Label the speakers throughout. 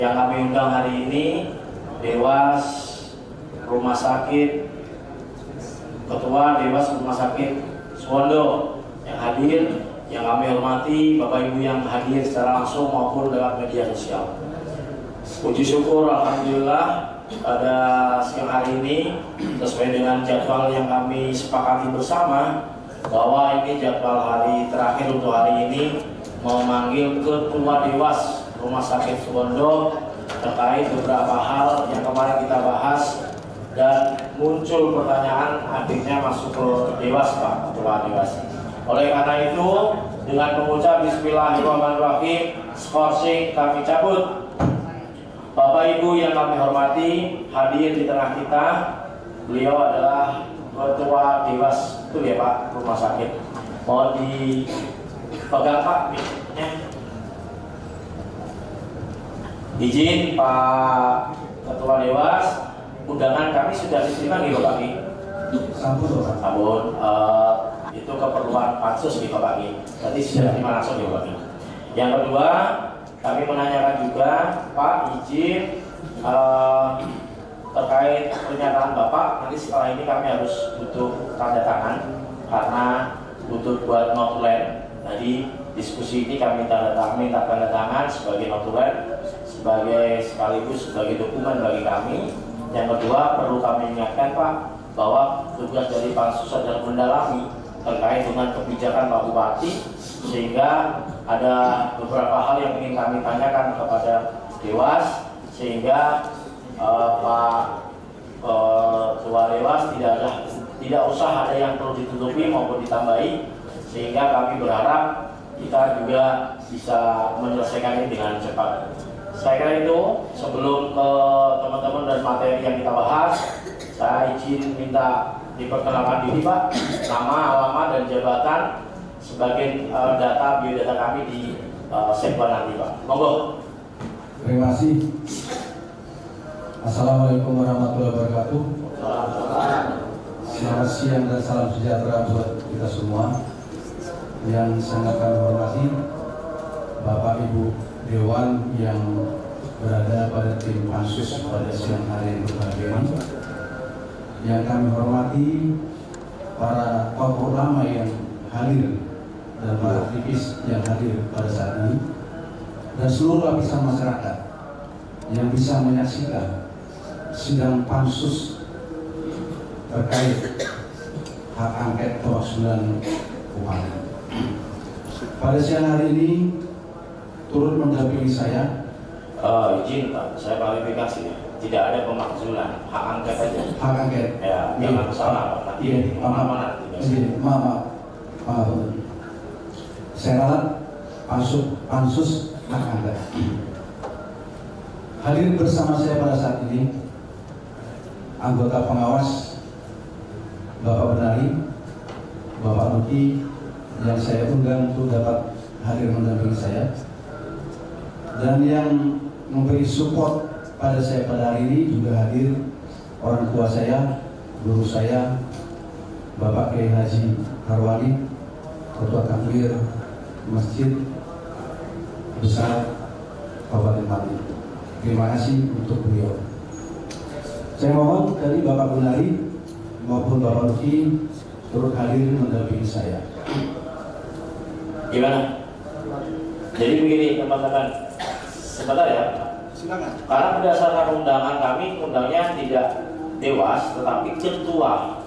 Speaker 1: Yang kami undang hari ini Dewas Rumah Sakit, Ketua Dewas Rumah Sakit Suwondo yang hadir, yang kami hormati Bapak Ibu yang hadir secara langsung maupun lewat media sosial. Puji syukur alhamdulillah pada siang hari ini sesuai dengan jadwal yang kami sepakati bersama bahwa ini jadwal hari terakhir untuk hari ini memanggil Ketua Dewas Rumah Sakit Suwondo terkait beberapa hal yang kemarin kita bahas dan muncul pertanyaan akhirnya masuk ke Dewas Pak Ketua Dewas. Oleh karena itu dengan mengucap Bismillahirrahmanirrahim, skorsing kami cabut. Bapak Ibu yang kami hormati, hadir di tengah kita, beliau adalah Ketua Dewas, itu ya Pak, Rumah Sakit. Mohon dipegang Pak, ya. Izin Pak Ketua Dewas, undangan kami sudah diterima nih Bapak Ki. Sabun, itu keperluan pansus nih Bapak Ki. Tadi sudah diterima langsung nih Bapak Ki. Yang kedua, kami menanyakan juga Pak izin terkait pernyataan Bapak. Nanti setelah ini kami harus butuh tanda tangan karena butuh buat notulen. Jadi diskusi ini kami minta tanda tangan sebagai notulen, sekaligus sebagai dokumen bagi kami. Yang kedua, perlu kami ingatkan Pak bahwa tugas dari pansus adalah mendalami terkait dengan kebijakan Pak Bupati, sehingga ada beberapa hal yang ingin kami tanyakan kepada Dewas, sehingga Pak Ketua Dewas tidak usah ada yang perlu ditutupi maupun ditambahi, sehingga kami berharap kita juga bisa menyelesaikan ini dengan cepat. Saya kira itu sebelum ke teman-teman dan materi yang kita bahas, saya izin minta diperkenalkan diri Pak, nama, alamat, dan jabatan sebagai data biodata kami di segmen nanti Pak. Monggo.
Speaker 2: Terima kasih. Assalamualaikum warahmatullahi wabarakatuh. Selamat siang dan salam sejahtera buat kita semua. Yang sangat kami hormati Bapak Ibu Dewan yang berada pada tim pansus pada siang hari berbahagia ini. Yang kami hormati para tokoh ulama yang hadir dan para aktivis yang hadir pada saat ini, dan seluruh lapisan masyarakat yang bisa menyaksikan sidang pansus terkait hak angket perwakilan umat. Pada siang hari ini turut mendampingi saya.
Speaker 1: Izin Pak, saya klarifikasi ya. Tidak ada pemakzulan, hak angket saja.
Speaker 2: Hak angket.
Speaker 1: Ya, jangan salah Pak. Nanti
Speaker 2: Maaf. Saya ralat pansus hak angket. Hadir bersama saya pada saat ini anggota pengawas Bapak Benari, Bapak Luki, yang saya undang untuk dapat hadir mendampingi saya, dan yang memberi support pada saya pada hari ini juga hadir orang tua saya, guru saya, Bapak Kiai Haji Harwani, Ketua Takmir Masjid Besar Kabupaten Pati. Terima kasih untuk beliau. Saya mohon dari Bapak Benari maupun Bapak Luki turut hadir mendampingi saya.
Speaker 1: Gimana? Jadi begini teman-teman, sebentar ya.
Speaker 2: Silakan.
Speaker 1: Karena berdasarkan undangan kami, undangnya tidak Dewas, tetapi Ketua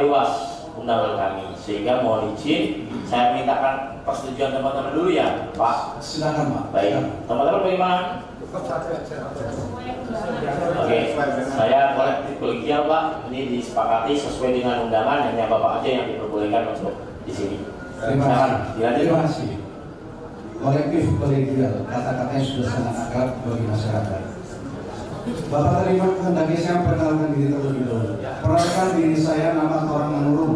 Speaker 1: Dewas undangan kami. Sehingga mohon izin, saya mintakan persetujuan teman-teman dulu ya, Pak.
Speaker 2: Silakan Pak.
Speaker 1: Baik, teman-teman bagaimana? Oke, saya kolektif kolegial Pak. Ini disepakati sesuai dengan undangan, hanya Bapak aja yang diperbolehkan masuk di sini.
Speaker 2: Terima kasih. Kolektif kolegial, kata-katanya sudah sangat akrab bagi masyarakat. Bapak terima hendaknya saya perkenalkan diri terlebih dahulu. Perkenalkan diri saya, nama orang Menurung.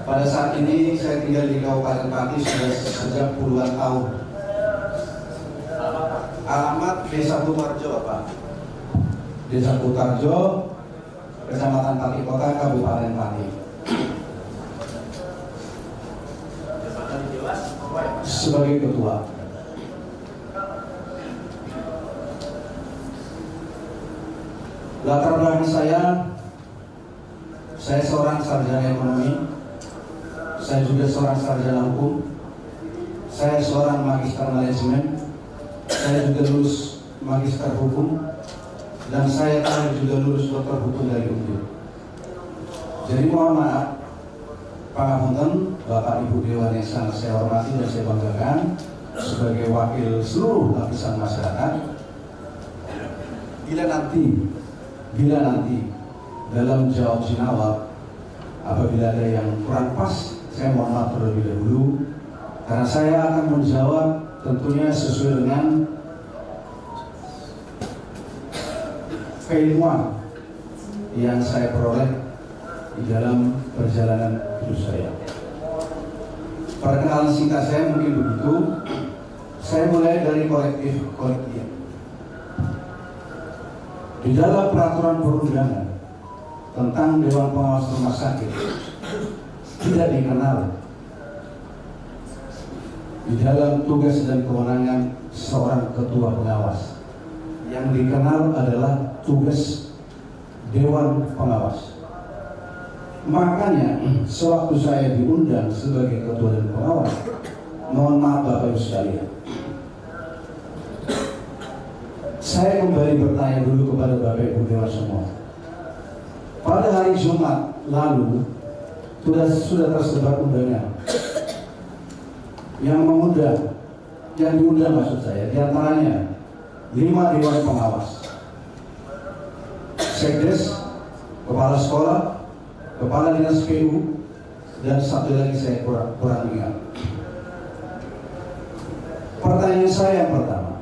Speaker 2: Pada saat ini saya tinggal di Kabupaten Pati sudah sejak puluhan tahun. Alamat Desa Kutarjo Pak. Desa Kutarjo, Kecamatan Pati Kota, Kabupaten Pati. Sebagai ketua. Latar belakang saya seorang sarjana ekonomi, saya juga seorang sarjana hukum, saya seorang magister manajemen, saya juga lulus magister hukum, dan saya juga lulus doktor hukum dari UNJ. Jadi mohon maaf, pangapunten Bapak Ibu Dewan yang sangat saya hormati dan saya banggakan sebagai wakil seluruh lapisan masyarakat. Bila nanti dalam jawab sinawab apabila ada yang kurang pas, saya mohon maaf terlebih dahulu, karena saya akan menjawab tentunya sesuai dengan keilmuan yang saya peroleh di dalam perjalanan hidup saya. Perkenalan singkat saya mungkin begitu. Saya mulai dari kolektif. Di dalam peraturan perundangan tentang Dewan Pengawas Rumah Sakit tidak dikenal di dalam tugas dan kewenangan seorang ketua pengawas. Yang dikenal adalah tugas Dewan Pengawas. Makanya sewaktu saya diundang sebagai ketua dan pengawas, mohon maaf Bapak Ibu sekalian, saya kembali bertanya dulu kepada Bapak Ibu Dewan semua. Pada hari Jumat lalu sudah tersebar undangan yang diundang maksud saya, diantaranya 5 Dewan Pengawas, Sekdes, Kepala Sekolah, Kepala Dinas PU, dan satu lagi saya kurang ingat. Pertanyaan saya yang pertama,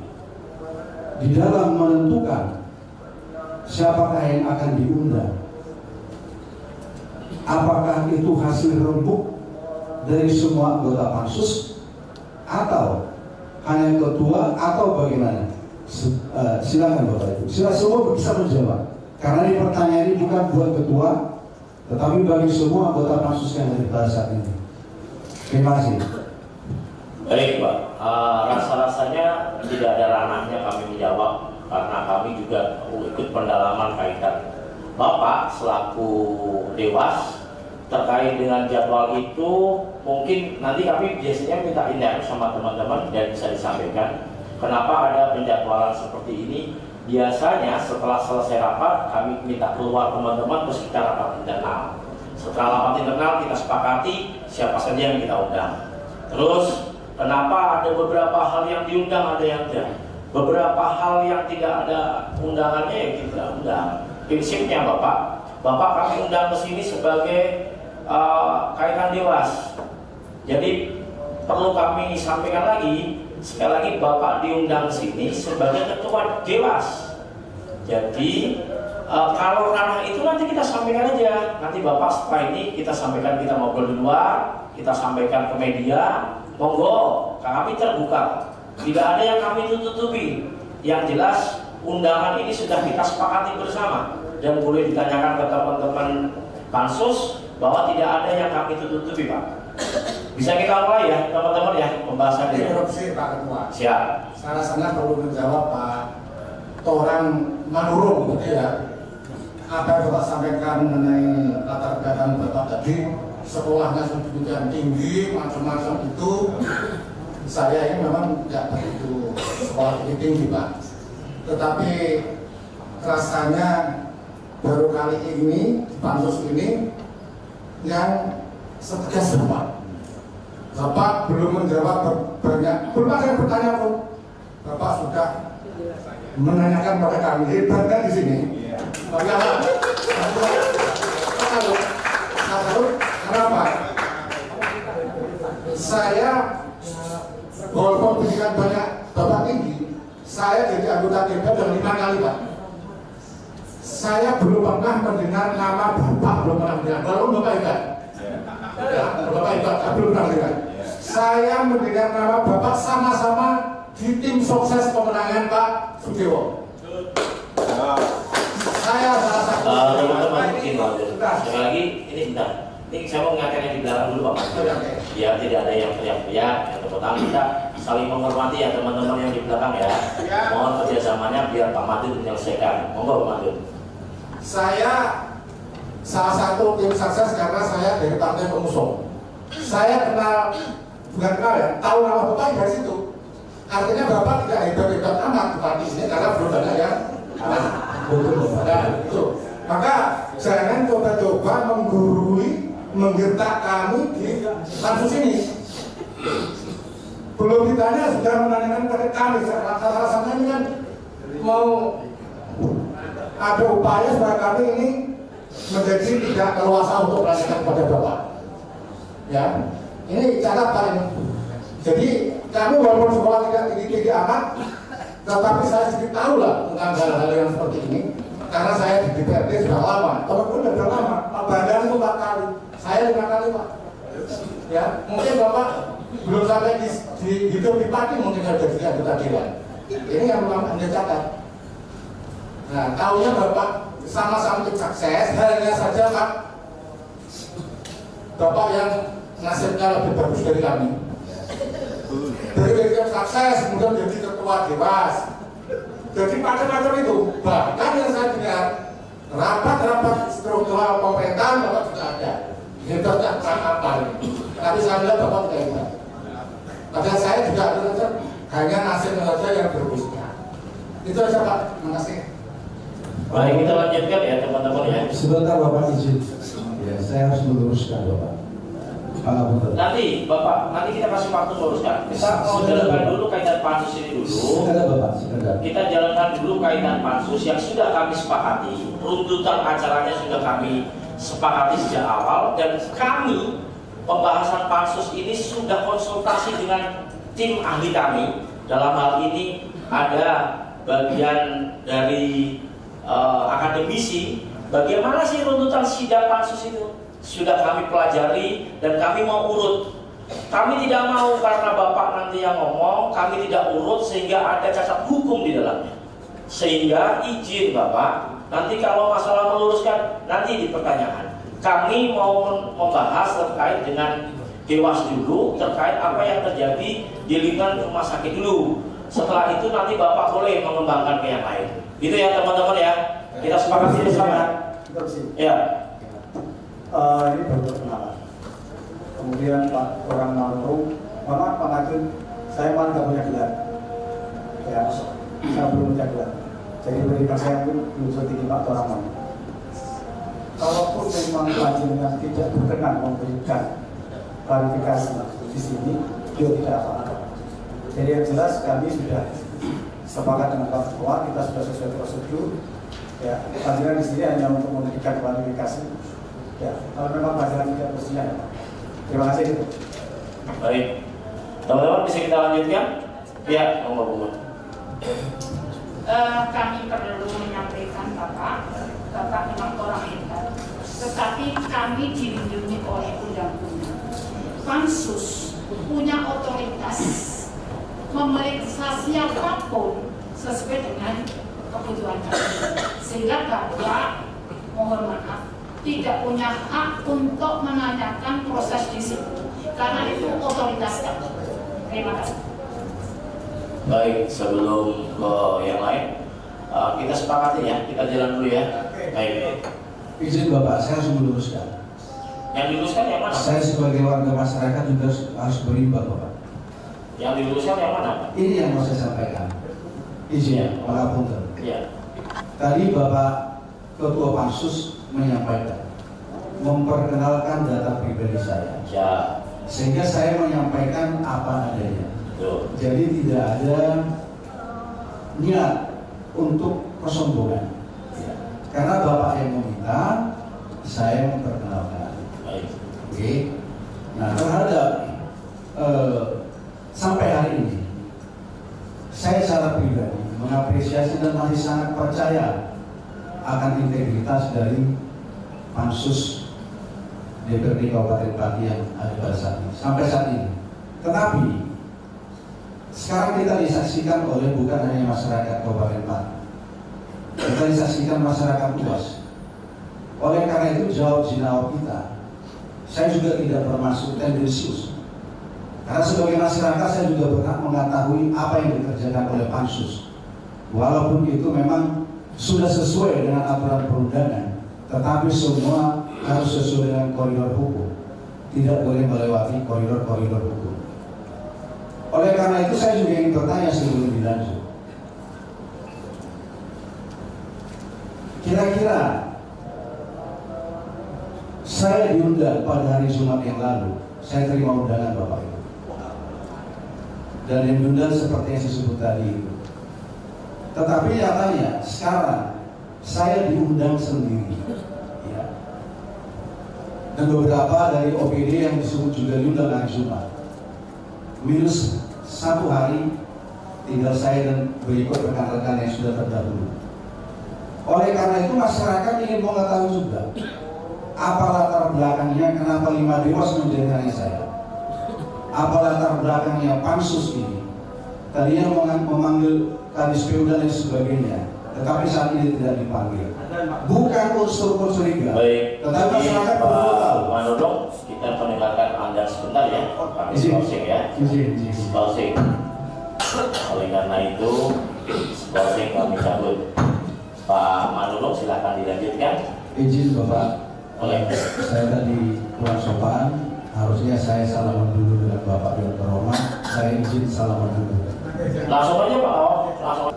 Speaker 2: di dalam menentukan siapakah yang akan diundang, apakah itu hasil rembuk dari semua anggota pansus atau hanya ketua atau bagaimana? Silakan Bapak Ibu, silakan semua bisa menjawab, karena ini pertanyaan ini bukan buat ketua, tetapi bagi semua anggota pansus yang ada pada saat ini. Terima kasih.
Speaker 1: Baik Pak, rasa-rasanya tidak ada ranahnya kami menjawab, karena kami juga ikut pendalaman kaitan Bapak selaku Dewas terkait dengan jadwal itu. Mungkin nanti kami biasanya minta indah sama teman-teman dan bisa disampaikan kenapa ada penjadwalan seperti ini. Biasanya setelah selesai rapat kami minta keluar teman-teman terus kita rapat internal. Setelah rapat internal kita sepakati siapa saja yang kita undang. Terus kenapa ada beberapa hal yang diundang, ada yang tidak. Beberapa hal yang tidak ada undangannya ya kita undang. Prinsipnya Bapak kami undang ke sini sebagai kaitan Dewas. Jadi perlu kami sampaikan lagi, sekali lagi Bapak diundang sini sebagai ketua Dewas. Jadi kalau ranah itu nanti kita sampaikan aja. Nanti Bapak setelah ini kita sampaikan, kita ngobrol di luar, kita sampaikan ke media. Monggo, kami terbuka. Tidak ada yang kami tutupi. Yang jelas undangan ini sudah kita sepakati bersama dan boleh ditanyakan ke teman-teman pansus bahwa tidak ada yang kami tutupi Pak. Bisa kita mulai ya teman-teman ya pembahasan ini.
Speaker 3: Interupsi Pak Ketua.
Speaker 1: Siap.
Speaker 3: Saya sangat perlu menjawab Pak Torang Manurung gitu ya. Apa yang Bapak sampaikan mengenai latar belakang Bapak tadi, sekolahnya pendidikan tinggi, macam-macam itu. Saya ini memang tidak begitu sekolah tinggi Pak. Tetapi rasanya baru kali ini pansus ini yang setegas Bapak belum menjawab banyak, belum ada yang bertanya pun. Bapak sudah menanyakan pada kami, hebatnya di sini. Kenapa? Saya walaupun pendidikan banyak Bapak tinggi, saya jadi anggota DPR sudah 5 kali Pak. Saya belum pernah mendengar nama Bapak, belum pernah mendengar. Walaupun Bapak hebat, ya, Bapak hebat, saya belum pernah mendengar. Saya mendengar nama Bapak sama-sama di tim sukses pemenangan Pak Sudewo. Saya salah satu.
Speaker 1: Teman-teman mungkin sekali lagi ini bentar. Ini saya mau mengingatkan yang di belakang dulu Pak. Biar tidak ada yang teriak-teriak, yang tepuk tangan, kita saling menghormati ya teman-teman yang di belakang ya. Mohon kerjasamanya biar Pak Madun menyelesaikan. Monggo Pak Madun.
Speaker 3: saya salah satu tim sukses karena saya dari partai pengusung. Saya kenal, bukan kenal ya, tahu nama Bapak dari situ. Artinya Bapak tidak hebat-hebat amat di partai ini karena belum banyak ya. Nah, itu. Maka jangan coba-coba menggurui, menggertak kami di pansus ini. Belum ditanya sudah menanyakan kepada kami. Alasannya ini kan mau ada upaya supaya kami ini menjadi tidak leluasa untuk menanyakan kepada Bapak. Ya, ini cara paling. Jadi kami walaupun sekolah tidak tinggi-tinggi amat, tetapi saya sedikit tahu lah tentang hal-hal yang seperti ini. Karena saya di DPRD sudah lama, teman-teman sudah lama. Pak Badan itu 4 kali, saya 5 kali Pak. Ya, mungkin Bapak belum sampai di hidup di parti, mungkin sudah jadi anggota dewan. Ini yang Anda catat. Nah, tahunya Bapak sama-sama tim sukses, hanya saja Pak, Bapak yang nasibnya lebih bagus dari kami. Dari tim sukses, kemudian jadi ketua dewas. Jadi macam-macam itu. Bahkan yang saya dengar, rapat-rapat struktural pemerintahan Bapak juga ada. Hebatnya apa ini? Tapi saya bilang Bapak tidak hebat. Padahal saya juga hanya nasibnya saja yang berbeda. Itu aja Pak, terima kasih.
Speaker 1: Baik, kita lanjutkan ya teman-teman ya.
Speaker 2: Sebentar Bapak izin. Ya, saya harus meluruskan Bapak.
Speaker 1: Nanti Bapak, nanti kita kasih waktu meluruskan. Kita mau jalankan dulu kaitan pansus ini dulu.
Speaker 2: Sebentar Bapak, sebentar.
Speaker 1: Kita jalankan dulu kaitan pansus yang sudah kami sepakati. Runtutan acaranya sudah kami sepakati sejak awal, dan kami pembahasan pansus ini sudah konsultasi dengan tim ahli kami. Dalam hal ini ada bagian dari akademisi. Bagaimana sih runtutan sidang pansus itu? Sudah kami pelajari dan kami mau urut. Kami tidak mau karena Bapak nanti yang ngomong, kami tidak urut sehingga ada cacat hukum di dalamnya. Sehingga izin Bapak, nanti kalau masalah meluruskan, nanti di pertanyaan. Kami mau membahas terkait dengan Dewas dulu, terkait apa yang terjadi di lingkungan rumah sakit dulu. Setelah itu nanti Bapak boleh mengembangkan ke yang lain. Gitu ya teman-teman ya. Kita sepakati bersama. Ya.
Speaker 4: Ini baru perkenalan. Kemudian Pak orang Maru, Pak Hakim, saya malah nggak punya gelar. Ya, saya belum punya gelar. Jadi berikan saya pun belum tinggi Pak orang Maru. Kalaupun memang panjenengan tidak berkenan memberikan klarifikasi di sini, dia tidak apa-apa. Jadi yang jelas kami sudah sepakat dengan Pak Ketua, kita sudah sesuai prosedur. Ya, panjenengan di sini hanya untuk memberikan klarifikasi. Ya, kalau memang panjenengan tidak bersedia, ya, Pak. Terima kasih.
Speaker 1: Baik, teman-teman bisa kita lanjutkan? Ya, ngomong-ngomong.
Speaker 5: Kami perlu menyampaikan Bapak memang orang hebat, tetapi kami dilindungi oleh undang-undang. Pansus punya otoritas memeriksa siapapun sesuai dengan kebutuhan kami, sehingga Bapak mohon maaf tidak punya hak untuk menanyakan proses di situ karena itu otoritas kami. Terima kasih.
Speaker 1: Baik, sebelum ke yang lain, kita sepakati ya, kita jalan dulu ya. Baik.
Speaker 2: Izin Bapak, saya harus meluruskan.
Speaker 1: Yang diluruskan yang mana?
Speaker 2: Saya sebagai warga masyarakat juga harus berimbang Bapak.
Speaker 1: Yang diluruskan yang mana?
Speaker 2: Ini yang mau saya sampaikan. Izin, Pangapunten.
Speaker 1: Iya.
Speaker 2: Tadi Bapak Ketua Pansus menyampaikan, memperkenalkan data pribadi saya.
Speaker 1: Ya.
Speaker 2: Sehingga saya menyampaikan apa adanya.
Speaker 1: Tuh.
Speaker 2: Jadi tidak ada niat untuk kesombongan. Ya. Karena Bapak yang meminta, saya memperkenalkan.
Speaker 1: Baik.
Speaker 2: Oke. Nah, terhadap sampai hari ini, saya secara pribadi mengapresiasi dan masih sangat percaya akan integritas dari Pansus DPRD Kabupaten Pati yang ada pada saat ini, sampai saat ini. Tetapi sekarang kita disaksikan oleh bukan hanya masyarakat Kabupaten Pati, kita disaksikan masyarakat luas. Oleh karena itu jawab jinawab kita, saya juga tidak bermaksud tendensius. Karena sebagai masyarakat saya juga berhak mengetahui apa yang dikerjakan oleh Pansus. Walaupun itu memang sudah sesuai dengan aturan perundangan, tetapi semua harus sesuai dengan koridor hukum, tidak boleh melewati koridor-koridor hukum. Oleh karena itu saya juga ingin bertanya sebelum dilanjut, kira-kira saya diundang pada hari Jumat yang lalu, saya terima undangan Bapak Ibu, dan yang diundang seperti yang disebut tadi itu. Tetapi nyatanya sekarang saya diundang sendiri, ya. Dan beberapa dari OPD yang disebut juga diundang hari Jumat, minus 1 hari tinggal saya dan berikut rekan-rekan yang sudah terdahulu. Oleh karena itu masyarakat ingin mengetahui juga apa latar belakangnya, kenapa 5 Dewas menjadi saya, apa latar belakangnya pansus ini. Tadinya memanggil Kadis PU dan lain sebagainya, tetapi saat ini tidak dipanggil. Bukan unsur curiga, tetapi masyarakat perlu tahu.
Speaker 1: Manurung, kita mendengarkan Anda sebentar ya, Pak Sponsing ya. Sponsing. Oleh karena itu, Sponsing kami cabut. Pak Manurung silakan dilanjutkan.
Speaker 2: Izin Bapak, saya tadi kurang sopan, harusnya saya salaman dulu dengan Bapak yang terhormat. Saya izin salaman dulu.
Speaker 1: Langsung aja Pak, langsung.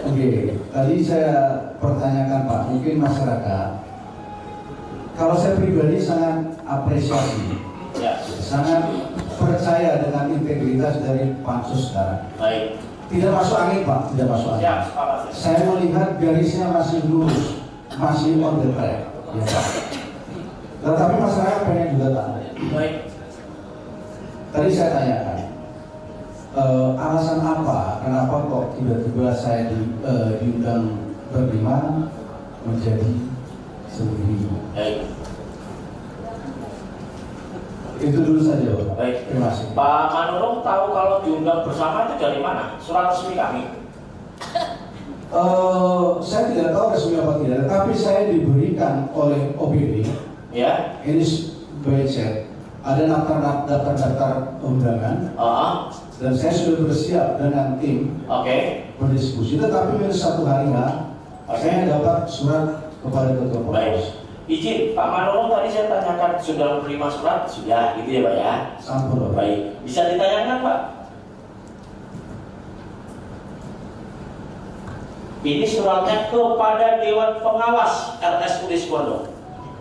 Speaker 2: Oke, tadi saya pertanyakan Pak, mungkin masyarakat, kalau saya pribadi sangat apresiasi,
Speaker 1: ya,
Speaker 2: sangat percaya dengan integritas dari pansus sekarang.
Speaker 1: Baik.
Speaker 2: Tidak masuk angin Pak, tidak masuk angin.
Speaker 1: Ya,
Speaker 2: saya melihat garisnya masih lurus, masih on the track, ya Pak. Tetapi masyarakat pengen juga tahu.
Speaker 1: Baik.
Speaker 2: Tadi saya tanyakan, alasan apa, kenapa kok tiba-tiba saya diundang berlima menjadi sendiri?
Speaker 1: Baik.
Speaker 2: Itu dulu saja Bapak.
Speaker 1: Baik.
Speaker 2: Terima kasih.
Speaker 1: Pak Manurung tahu kalau diundang bersama itu dari mana? Surat resmi kami.
Speaker 2: Saya tidak tahu resmi apa tidak, tapi saya diberikan oleh OPD.
Speaker 1: Ya.
Speaker 2: Ini by chat. Ada daftar undangan. Dan saya sudah bersiap dengan tim berdiskusi, tetapi minus 1 hari saya dapat surat kepada ketua pos.
Speaker 1: Baik. Izin Pak Manurung, tadi saya tanyakan sudah menerima surat, sudah gitu ya Pak ya?
Speaker 2: Sampun Pak.
Speaker 1: Baik, bisa ditanyakan Pak? Ini suratnya kepada Dewan Pengawas RSUD Suwondo,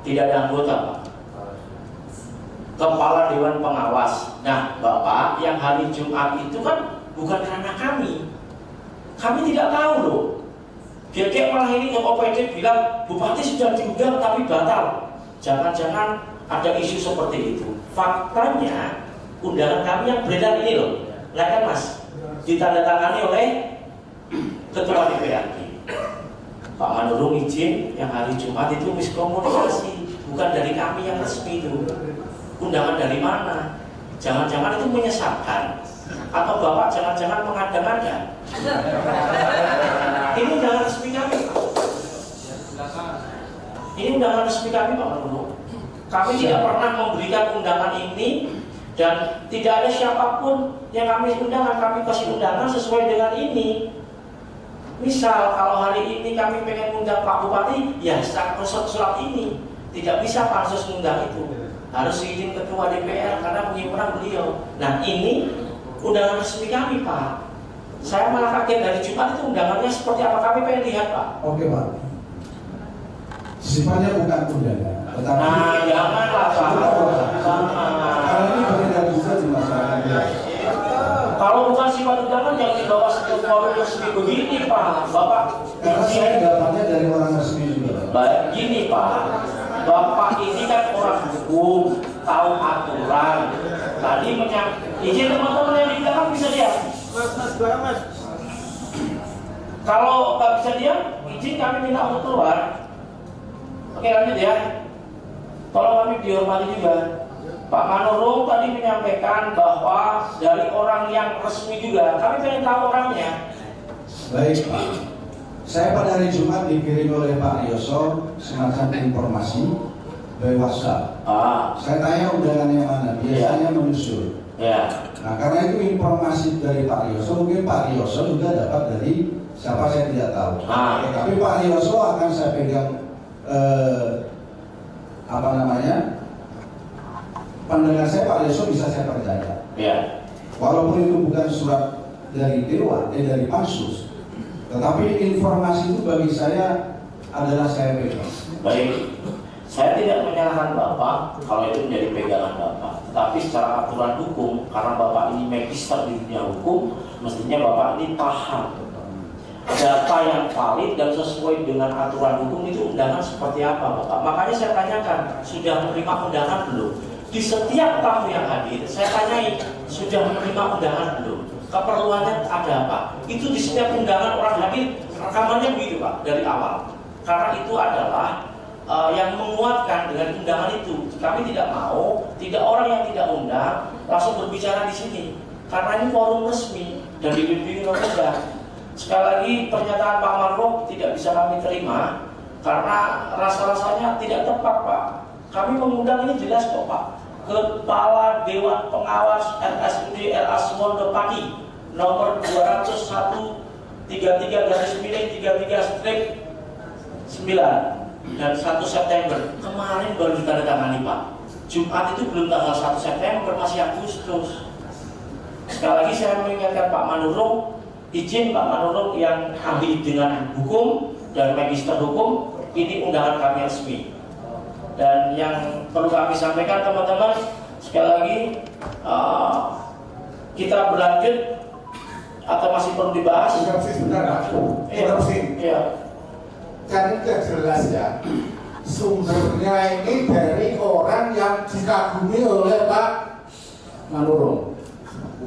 Speaker 1: tidak ada anggota Pak. Kepala Dewan Pengawas. Nah, Bapak yang hari Jumat itu kan bukan karena kami. Kami tidak tahu loh. Kayak malah ini OPD bilang Bupati sudah diundang tapi batal. Jangan-jangan ada isu seperti itu. Faktanya undangan kami yang beredar ini loh, kan Mas, ditandatangani oleh Ketua DPRD. Pak Manurung izin yang hari Jumat itu miskomunikasi, bukan dari kami yang resmi itu. Undangan dari mana? Jangan-jangan itu menyesatkan, atau Bapak jangan-jangan mengada-ngada. Ini undangan resmi kami Pak. Ini undangan resmi kami Pak Manurung. Kami tidak pernah memberikan undangan ini, dan tidak ada siapapun yang kami undangan. Kami kasih undangan sesuai dengan ini. Misal kalau hari ini kami pengen undang Pak Bupati, ya surat ini. Tidak bisa pansus undang itu, harus izin Ketua DPR karena penyimpanan beliau. Nah ini undangan resmi kami Pak. Saya malah kaget dari Jumat itu undangannya seperti apa, kami pengen lihat Pak.
Speaker 2: Oke Pak. Sifatnya bukan undangan, tetapi
Speaker 1: janganlah Pak.
Speaker 2: Kalau ini beredar juga di masyarakat.
Speaker 1: Kalau bukan sifat undangan yang dibawa satu forum resmi begini Pak, Bapak.
Speaker 2: Karena saya dapatnya dari orang resmi juga.
Speaker 1: Baik, gini Pak. Bapak ini kan orang hukum, tahu aturan. Tadi izin teman-teman yang di belakang bisa diam. Kalau nggak bisa diam, izin kami minta untuk keluar. Oke, lanjut ya. Tolong kami dihormati juga. Pak Manurung tadi menyampaikan bahwa dari orang yang resmi juga, kami pengen tahu orangnya.
Speaker 2: Baik Pak, saya pada hari Jumat dikirim oleh Pak Rioso semacam informasi by WhatsApp. Saya tanya undangannya mana, biasanya menyusul.
Speaker 1: Ya.
Speaker 2: Nah karena itu informasi dari Pak Rioso, mungkin Pak Rioso juga dapat dari siapa saya tidak tahu. Tapi Pak Rioso akan saya pegang pandangan saya Pak Rioso bisa saya percaya.
Speaker 1: Ya.
Speaker 2: Walaupun itu bukan surat dari Dewan, dari Pansus, tetapi informasi itu bagi saya adalah saya pegang.
Speaker 1: Baik, saya tidak menyalahkan Bapak kalau itu menjadi pegangan Bapak. Tetapi secara aturan hukum, karena Bapak ini magister di dunia hukum, mestinya Bapak ini paham data yang valid dan sesuai dengan aturan hukum itu undangan seperti apa Bapak. Makanya saya tanyakan, sudah menerima undangan belum? Di setiap tamu yang hadir, saya tanyai, sudah menerima undangan belum? Keperluannya ada apa? Itu di setiap undangan orang hadir, rekamannya begitu Pak, dari awal. Karena itu adalah yang menguatkan dengan undangan itu. Kami tidak mau, tidak orang yang tidak undang langsung berbicara di sini. Karena ini forum resmi dan dibimbing undang. Sekali lagi pernyataan Pak Manurung tidak bisa kami terima karena rasa-rasanya tidak tepat Pak. Kami mengundang ini jelas kok Pak. Kepala Dewan Pengawas RSUD LA Suwondo Pati nomor 201-33-33-9 dan 1 September kemarin baru ditandatangani Pak. Jumat itu belum tanggal 1 September, masih Agustus. Sekali lagi saya mengingatkan Pak Manurung, izin Pak Manurung yang ahli dengan hukum dan magister hukum, ini undangan kami resmi. Dan yang perlu kami sampaikan teman-teman, sekali lagi kita berlanjut atau masih perlu dibahas?
Speaker 3: Interupsi sebentar Pak. Interupsi.
Speaker 1: Iya.
Speaker 3: Kan itu jelas ya. Sumbernya ini dari orang yang dikagumi oleh Pak Manurung.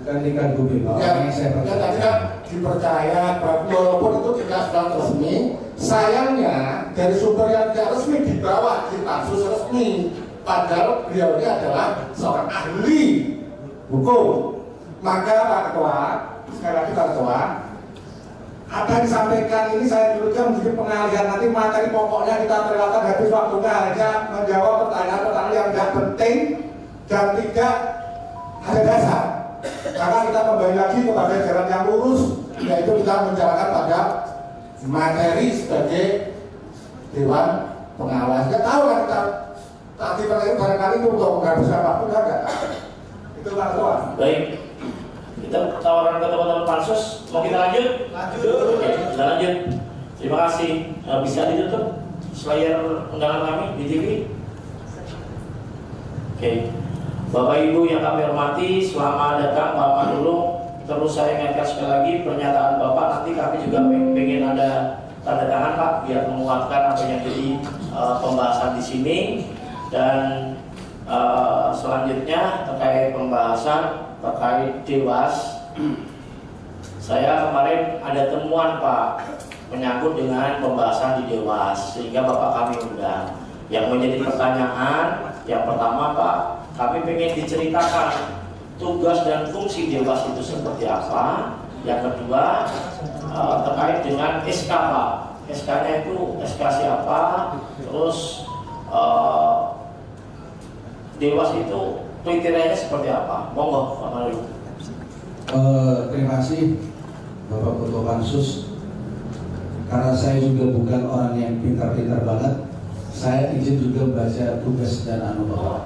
Speaker 2: Bukan dikagumi Pak.
Speaker 3: Yang saya tadi kan dipercaya, walaupun itu tidak sudah resmi. Sayangnya dari sumber yang tidak resmi dibawa di pansus resmi. Padahal beliau ini adalah seorang ahli hukum. Maka Pak Ketua, sekali lagi Pak Ketua, apa yang disampaikan ini saya dulukan menjadi pengalihan, nanti materi pokoknya kita terlewatkan habis waktunya hanya menjawab pertanyaan-pertanyaan yang tidak penting dan tidak ada dasar. Karena kita kembali lagi kepada jalan yang lurus, yaitu kita menjalankan pada materi sebagai Dewan Pengawas. Kita tahu kan kita tadi barangkali itu untuk menghabiskan waktu enggak? Itu Pak Ketua.
Speaker 1: Baik. Kita tawaran ke teman-teman pansus, mau kita lanjut? Oke, kita lanjut. Terima kasih. Bisa ditutup layar undangan kami di TV. Oke. Bapak Ibu yang kami hormati, selamat datang Pak Manurung. Terus saya ingatkan sekali lagi pernyataan Bapak, nanti kami juga ingin ada tanda tangan Pak, biar menguatkan apa yang jadi pembahasan di sini. Dan selanjutnya terkait pembahasan terkait Dewas, saya kemarin ada temuan Pak menyangkut dengan pembahasan di Dewas, sehingga Bapak kami undang. Yang menjadi pertanyaan yang pertama Pak, kami ingin diceritakan tugas dan fungsi Dewas itu seperti apa. Yang kedua terkait dengan SK Pak, SK-nya itu SK siapa, terus Dewas itu kriterianya seperti apa? Monggo Pak Manurung.
Speaker 2: Terima kasih Bapak Ketua Pansus. Karena saya juga bukan orang yang pintar-pintar banget, saya izin juga baca tugas dan anu Bapak.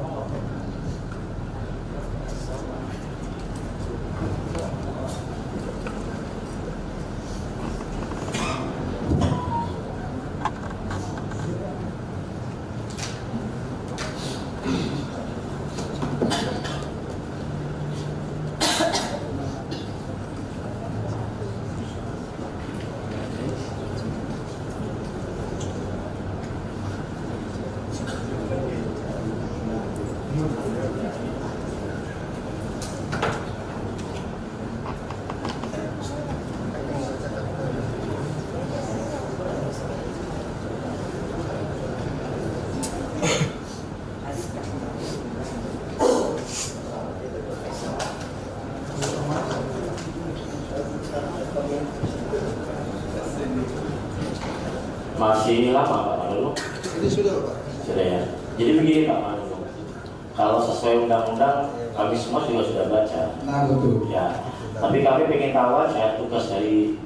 Speaker 1: Masih lama Pak Manurung?
Speaker 6: Ini sudah Pak.
Speaker 1: Sudah ya. Jadi begini Pak Manurung, kalau sesuai undang-undang kami semua juga sudah baca.
Speaker 2: Nah betul.
Speaker 1: Ya. Tapi kami ingin tahu aja tugas dari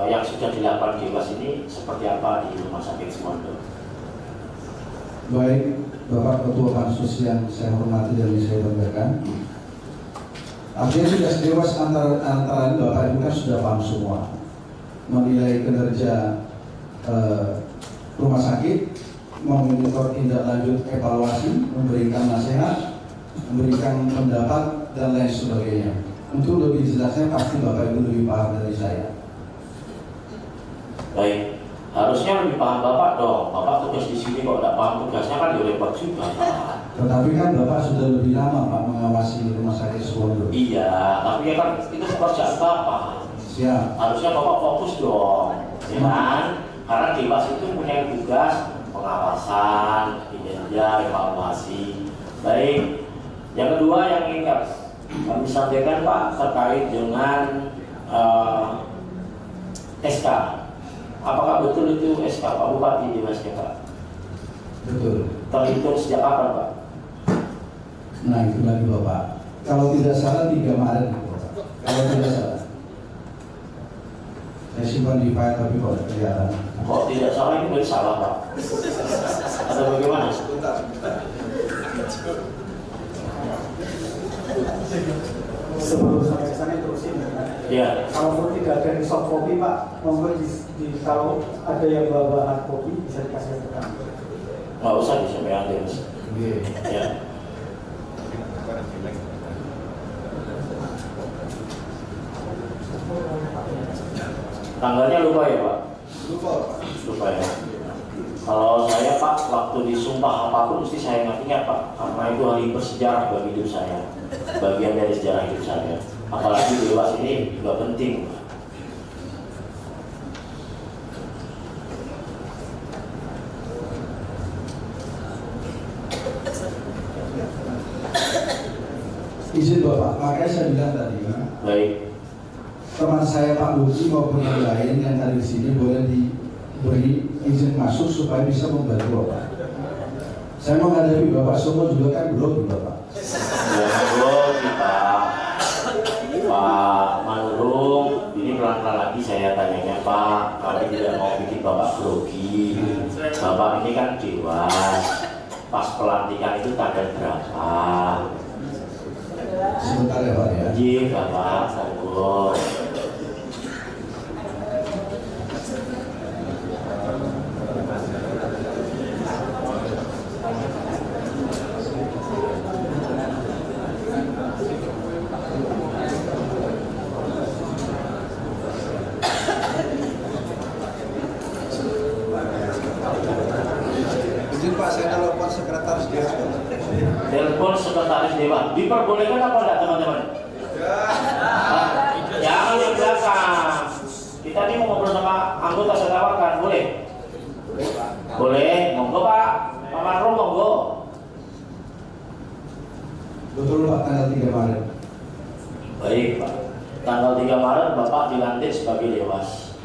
Speaker 1: yang sudah dilakukan Dewas ini seperti apa di Rumah Sakit Suwondo.
Speaker 2: Baik Bapak Ketua Pansus yang saya hormati dan saya banggakan. Artinya sudah Dewas antara Bapak Ibu kan sudah paham semua menilai kinerja rumah sakit, memonitor tindak lanjut evaluasi, memberikan nasihat, memberikan pendapat dan lain sebagainya. Untuk lebih jelasnya pasti Bapak Ibu lebih paham dari saya.
Speaker 1: Baik, harusnya lebih paham Bapak dong. Bapak tugas di sini kok tidak paham tugasnya kan direpot juga Pak.
Speaker 2: Tetapi kan Bapak sudah lebih lama Pak mengawasi rumah sakit Suwondo.
Speaker 1: Iya, tapi ya kan itu pekerjaan Bapak.
Speaker 2: Siap.
Speaker 1: Harusnya Bapak fokus dong, ya kan? Karena Dewas itu punya tugas pengawasan, kinerja, evaluasi. Baik, yang kedua yang ingin kami sampaikan Pak terkait dengan SK. Apakah betul itu SK Pak Bupati Dewasnya Pak?
Speaker 2: Betul.
Speaker 1: Terhitung sejak kapan Pak?
Speaker 2: Nah itu lagi Bapak. Kalau tidak salah 3 Maret Bapak. Kalau tidak salah. Saya simpan di file tapi kok tidak kelihatan.
Speaker 1: Kok tidak salah itu berarti salah Pak? Atau bagaimana?
Speaker 4: Sebelum sampai ke sana terusin.
Speaker 1: Ya.
Speaker 4: Kalau tidak ada di soft copy Pak, monggo kalau ada yang bawa hard copy bisa dikasih ke kami.
Speaker 1: Nggak usah disampaikan Mas. Ya. Tanggalnya lupa ya Pak?
Speaker 6: Lupa Pak.
Speaker 1: Lupa ya. Kalau saya Pak, waktu disumpah apapun mesti saya ingat Pak, karena itu hari bersejarah bagi hidup saya, bagian dari sejarah hidup saya. Apalagi Dewas ini juga penting.
Speaker 2: Izin Bapak, makanya saya bilang tadi.
Speaker 1: Baik.
Speaker 2: Teman saya Pak Luki maupun yang lain yang ada di sini boleh diberi izin masuk supaya bisa membantu Bapak. Saya menghadapi Bapak semua juga kan belum Bapak.
Speaker 1: Belum kita Pak Manurung, ini pelan-pelan lagi saya tanyanya Pak, kami tidak mau bikin Bapak grogi. Bapak ini kan Dewas, pas pelantikan itu tanggal berapa?
Speaker 2: Sebentar ya Pak ya.
Speaker 1: Iya Bapak, monggo.
Speaker 6: Izin Pak, saya telepon sekretaris Dewas.
Speaker 1: Telepon sekretaris Dewan. Diperbolehkan apa enggak teman-teman? Jangan di belakang. Kita ini mau ngobrol sama anggota saya tawarkan, boleh? Boleh, monggo Pak. Pak Manurung monggo.
Speaker 2: Betul Pak, tanggal 3 Maret.
Speaker 1: Baik Pak. Tanggal 3 Maret Bapak dilantik sebagai Dewas.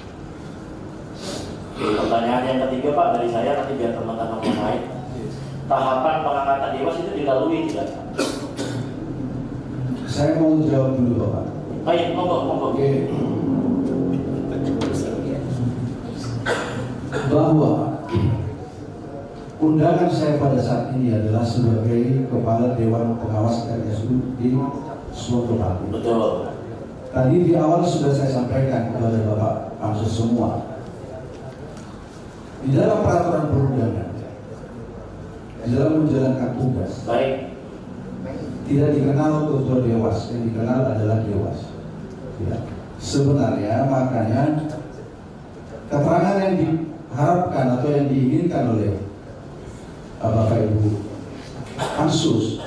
Speaker 1: Oke, pertanyaan yang ketiga Pak dari saya, nanti biar teman-teman yang lain. Tahapan pengangkatan Dewas itu dilalui tidak?
Speaker 2: Saya mau jawab dulu Bapak.
Speaker 1: Baik, monggo.
Speaker 2: Oke. Bahwa undangan saya pada saat ini adalah sebagai Kepala Dewan Pengawas RSU di Suwondo Pati.
Speaker 1: Betul.
Speaker 2: Tadi di awal sudah saya sampaikan kepada Bapak Pansus semua. Di dalam peraturan perundangan, di dalam menjalankan tugas,
Speaker 1: Baik.
Speaker 2: tidak dikenal ketua Dewas, yang dikenal adalah Dewas. Ya. Sebenarnya makanya keterangan yang diharapkan atau yang diinginkan oleh Bapak Ibu Pansus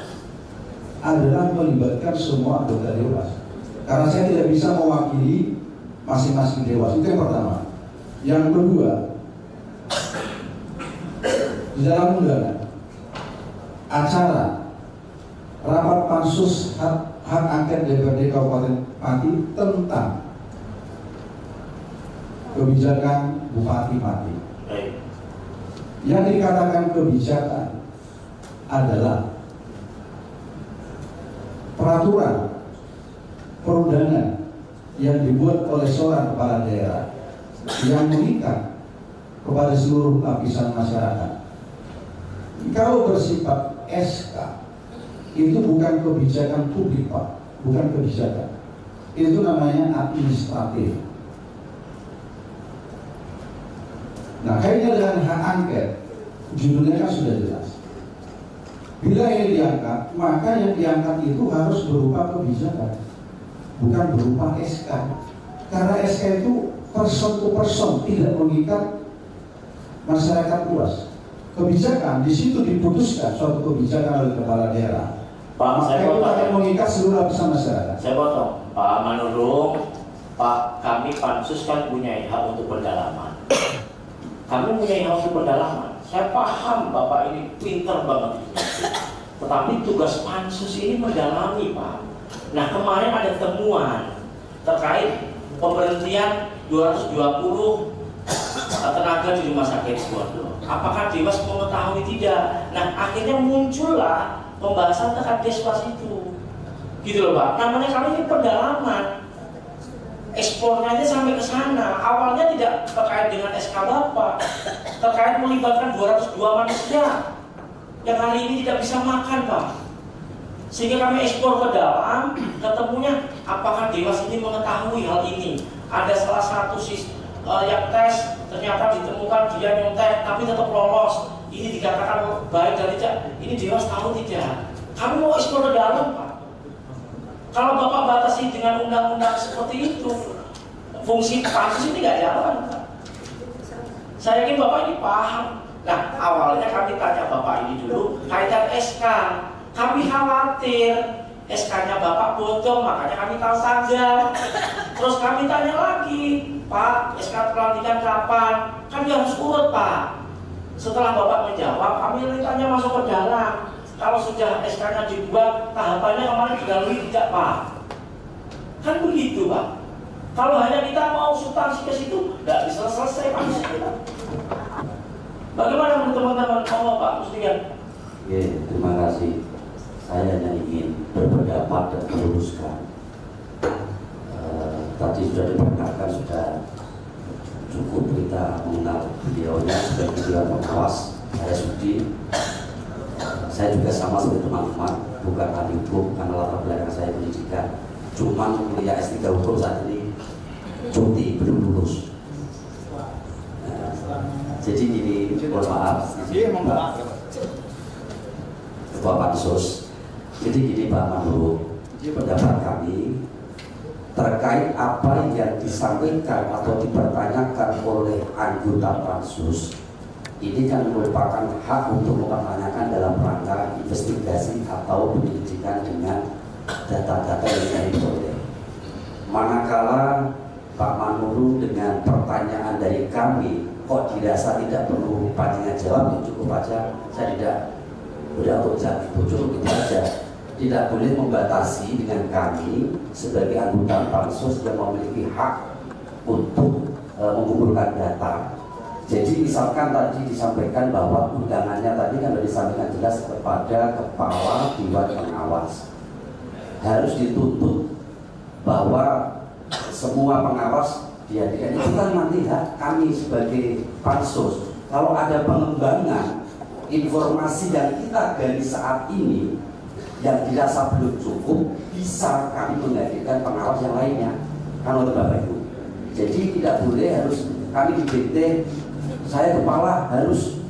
Speaker 2: adalah melibatkan semua anggota dewas. Karena saya tidak bisa mewakili masing-masing dewas. Itu yang pertama. Yang kedua, di dalam undangan acara rapat pansus hak angket DPRD Kabupaten Pati tentang kebijakan Bupati Pati. Yang dikatakan kebijakan adalah peraturan perundangan yang dibuat oleh seorang kepala daerah yang mengikat kepada seluruh lapisan masyarakat. Kalau bersifat SK, itu bukan kebijakan publik, Pak, bukan kebijakan. Itu namanya administratif. Nah, kayaknya dengan hak angket, judulnya kan sudah jelas. Bila ini diangkat, maka yang diangkat itu harus berupa kebijakan, bukan berupa SK. Karena SK itu person to person, tidak mengikat masyarakat luas. Kebijakan di situ diputuskan suatu kebijakan oleh kepala daerah.
Speaker 1: Pak, saya
Speaker 2: itu
Speaker 1: potong.
Speaker 2: akan mengikat seluruh lapisan masyarakat.
Speaker 1: Saya potong, Pak Manurung, Pak, kami pansus kan punya hak untuk pendalaman. Kami punya hak untuk pendalaman. Saya paham Bapak ini pintar banget. Tetapi tugas pansus ini mendalami, Pak. Nah, kemarin ada temuan terkait pemberhentian 220 tenaga di rumah sakit Suwondo. Apakah Dewas mengetahui tidak? Nah, akhirnya muncullah pembahasan terkait Deswas itu. Gitu loh, Pak. Namanya kami ini pendalaman. Eksplornya aja sampai ke sana. Awalnya tidak terkait dengan SK Bapak, terkait melibatkan 202 manusia yang hari ini tidak bisa makan, Pak. Sehingga kami eksplor ke dalam, ketemunya apakah Dewas ini mengetahui hal ini. Ada salah satu yang tes, ternyata ditemukan dia nyontek, tapi tetap lolos. Ini dikatakan baik dan tidak. Ini Dewas tahu tidak? Kami mau eksplor ke dalam, Pak. Kalau Bapak batasi dengan undang-undang seperti itu, fungsi pansus ini nggak jalan, Pak. Saya yakin Bapak ini paham. Nah, awalnya kami tanya Bapak ini dulu kaitan SK. Kami khawatir SK-nya Bapak bodong, makanya kami tahu tanggal. Terus kami tanya lagi, Pak, SK pelantikan kapan? Kan dia harus urut, Pak. Setelah Bapak menjawab, kami tanya masuk ke dalam. Kalau sudah SK-nya dibuat, tahapannya kemarin dilalui tidak, Pak? Kan begitu, Pak. Kalau hanya kita mau substansi ke situ, tidak bisa selesai pansus kita. Bagaimana menurut teman-teman? Pak Muslihan?
Speaker 7: Oke, terima kasih. Saya hanya ingin berpendapat dan meluruskan. Tadi sudah diperkenalkan, sudah cukup kita mengenal beliaunya sebagai dewan pengawas RSUD. Saya juga sama seperti teman-teman, bukan ahli hukum karena latar belakang saya pendidikan. Cuman kuliah S3 hukum saat ini cuti, belum lulus. Jadi gini, mohon maaf, Ketua Pansus. Jadi gini Pak Manurung, pendapat kami terkait apa yang disampaikan atau dipertanyakan oleh anggota Pansus. Ini kan merupakan hak untuk mempertanyakan dalam rangka investigasi atau penyelidikan dengan data-data yang diperoleh. Manakala Pak Manurung dengan pertanyaan dari kami kok dirasa tidak perlu panjang jawab, ya cukup aja. Saya tidak boleh untuk jawab itu, cukup itu aja. Tidak boleh membatasi dengan kami sebagai anggota Pansus yang memiliki hak untuk mengumpulkan data. Jadi misalkan tadi disampaikan bahwa undangannya tadi kan sudah disampaikan jelas kepada Kepala Dewan Pengawas. Harus dituntut bahwa semua pengawas dihadirkan. Itu kan nanti hak kami sebagai Pansus. Kalau ada pengembangan informasi yang kita gali saat ini yang dirasa belum cukup, bisa kami menghadirkan pengawas yang lainnya. Kan untuk Bapak Ibu. Jadi tidak boleh harus kami di BT, saya kepala harus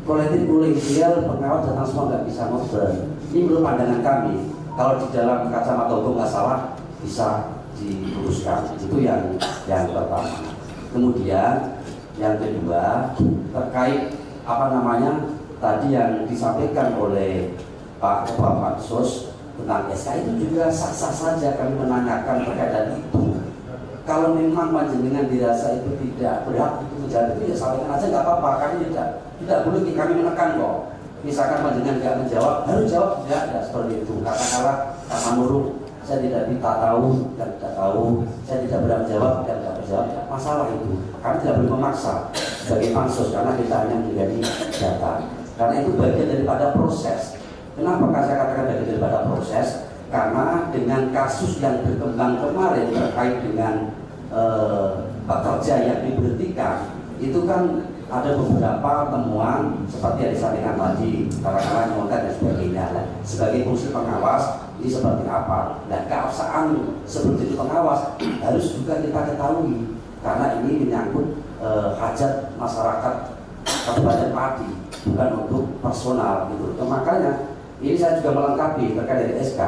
Speaker 7: kolektif kolegial, pengawas datang semua nggak bisa ngobrol. Ini menurut pandangan kami. Kalau di dalam kacamata hukum nggak salah, bisa diluruskan. Itu yang pertama. Kemudian yang kedua terkait tadi yang disampaikan oleh Pak Ketua Pansus tentang SK itu juga sah-sah saja kami menanyakan terkait dengan itu. Kalau memang panjenengan dirasa itu tidak berhak itu menjawab itu ya sampaikan aja, nggak apa-apa. Kami tidak boleh kami menekan kok. Misalkan panjenengan nggak menjawab, harus jawab tidak seperti itu. Katakanlah Pak Manurung, saya tidak minta tahu dan tidak tahu, saya tidak berani menjawab dan tidak berjawab, masalah itu. Kami tidak boleh memaksa sebagai pansus karena kita hanya menjadi data. Karena itu bagian daripada proses. Kenapa saya katakan bagian daripada proses? Karena dengan kasus yang berkembang kemarin terkait dengan pekerja yang diberhentikan, itu kan ada beberapa temuan seperti yang disampaikan tadi, katakanlah nyontek dan sebagainya. Sebagai fungsi pengawas ini seperti apa? Dan keabsahan seperti pengawas harus juga kita ketahui karena ini menyangkut hajat masyarakat Kabupaten Pati, bukan untuk personal gitu. Makanya ini saya juga melengkapi terkait dari SK.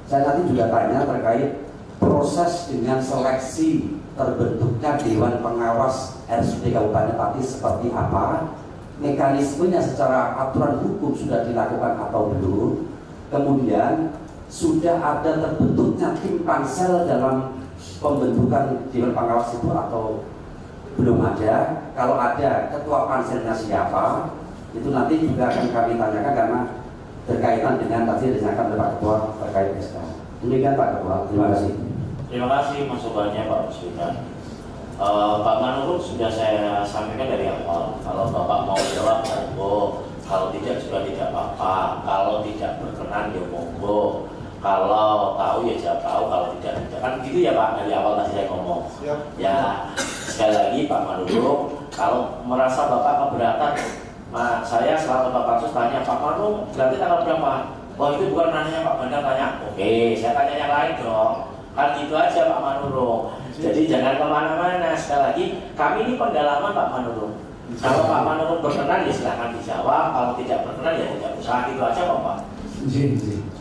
Speaker 7: Saya nanti juga tanya terkait proses dengan seleksi terbentuknya Dewan Pengawas RSUD Kabupaten Pati seperti apa, mekanismenya secara aturan hukum sudah dilakukan atau belum, kemudian sudah ada terbentuknya tim pansel dalam pembentukan Dewan Pengawas itu atau belum ada. Kalau ada, ketua panselnya siapa, itu nanti juga akan kami tanyakan karena berkaitan dengan tadi ditanyakan oleh Pak Ketua terkait SK. Demikian Pak Ketua, terima kasih.
Speaker 1: Terima kasih masukannya Pak Musliman. Pak Manurung sudah saya sampaikan dari awal. Kalau Bapak mau jawab, monggo. Kalau tidak juga tidak apa-apa. Kalau tidak berkenan ya monggo. Kalau tahu ya jawab tahu. Kalau tidak kan gitu ya Pak. Dari awal tadi saya ngomong. Ya sekali lagi Pak Manurung, kalau merasa Bapak keberatan, saya selalu Bapak Pansus tanya, Pak Manurung berarti tanggal berapa? Wah itu bukan nanya Pak Bandar tanya. Oke, saya tanya yang lain dong. Kan gitu aja Pak Manurung. Jadi jangan kemana-mana. Sekali lagi, kami ini pendalaman Pak Manurung. Kalau Pak Manurung berkenan ya silahkan dijawab. Kalau tidak berkenan ya tidak usah, gitu aja kok Pak.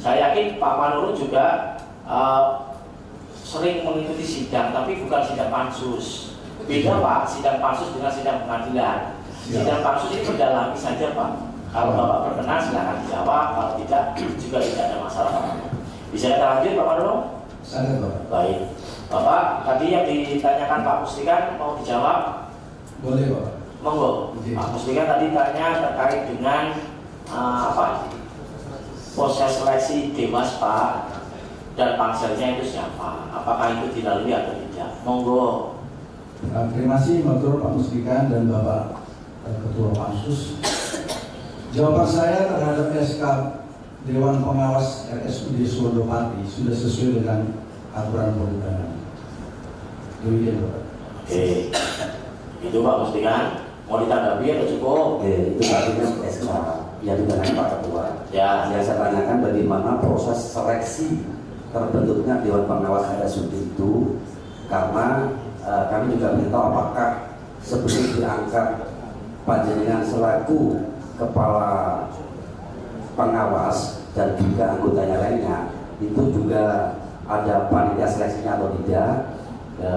Speaker 1: Saya yakin Pak Manurung juga sering mengikuti sidang, tapi bukan sidang pansus. Beda Pak, sidang pansus dengan sidang pengadilan. Sidang pansus ini mendalami saja Pak. Kalau Bapak berkenan silahkan dijawab. Kalau tidak juga tidak ada masalah Pak. Bisa kita lanjut Pak Manurung?
Speaker 2: Sangat Bapak.
Speaker 1: Baik. Bapak, tadi yang ditanyakan Pak Muslikan mau dijawab?
Speaker 2: Boleh Bapak.
Speaker 1: Monggo. Pak Muslikan tadi tanya terkait dengan proses seleksi Dewas Pak dan panselnya itu siapa? Apakah itu dilalui atau tidak? Monggo.
Speaker 2: Terima kasih Matur Pak Muslikan dan Bapak Ketua Pansus. Jawaban saya terhadap SK Dewan Pengawas RSUD Suwondo Pati sudah sesuai dengan aturan perundangan. Demikian Bapak.
Speaker 1: Oke. Itu Pak Muslikan. Mau ditanggapi atau cukup?
Speaker 7: Oke, itu artinya SK yang ditanyakan Pak Ketua.
Speaker 1: Ya,
Speaker 7: Yang saya tanyakan bagaimana proses seleksi terbentuknya Dewan Pengawas RSUD itu, karena kami juga ingin tahu apakah sebelum diangkat panjenengan selaku kepala pengawas dan juga anggotanya lainnya itu juga ada panitia seleksinya atau tidak.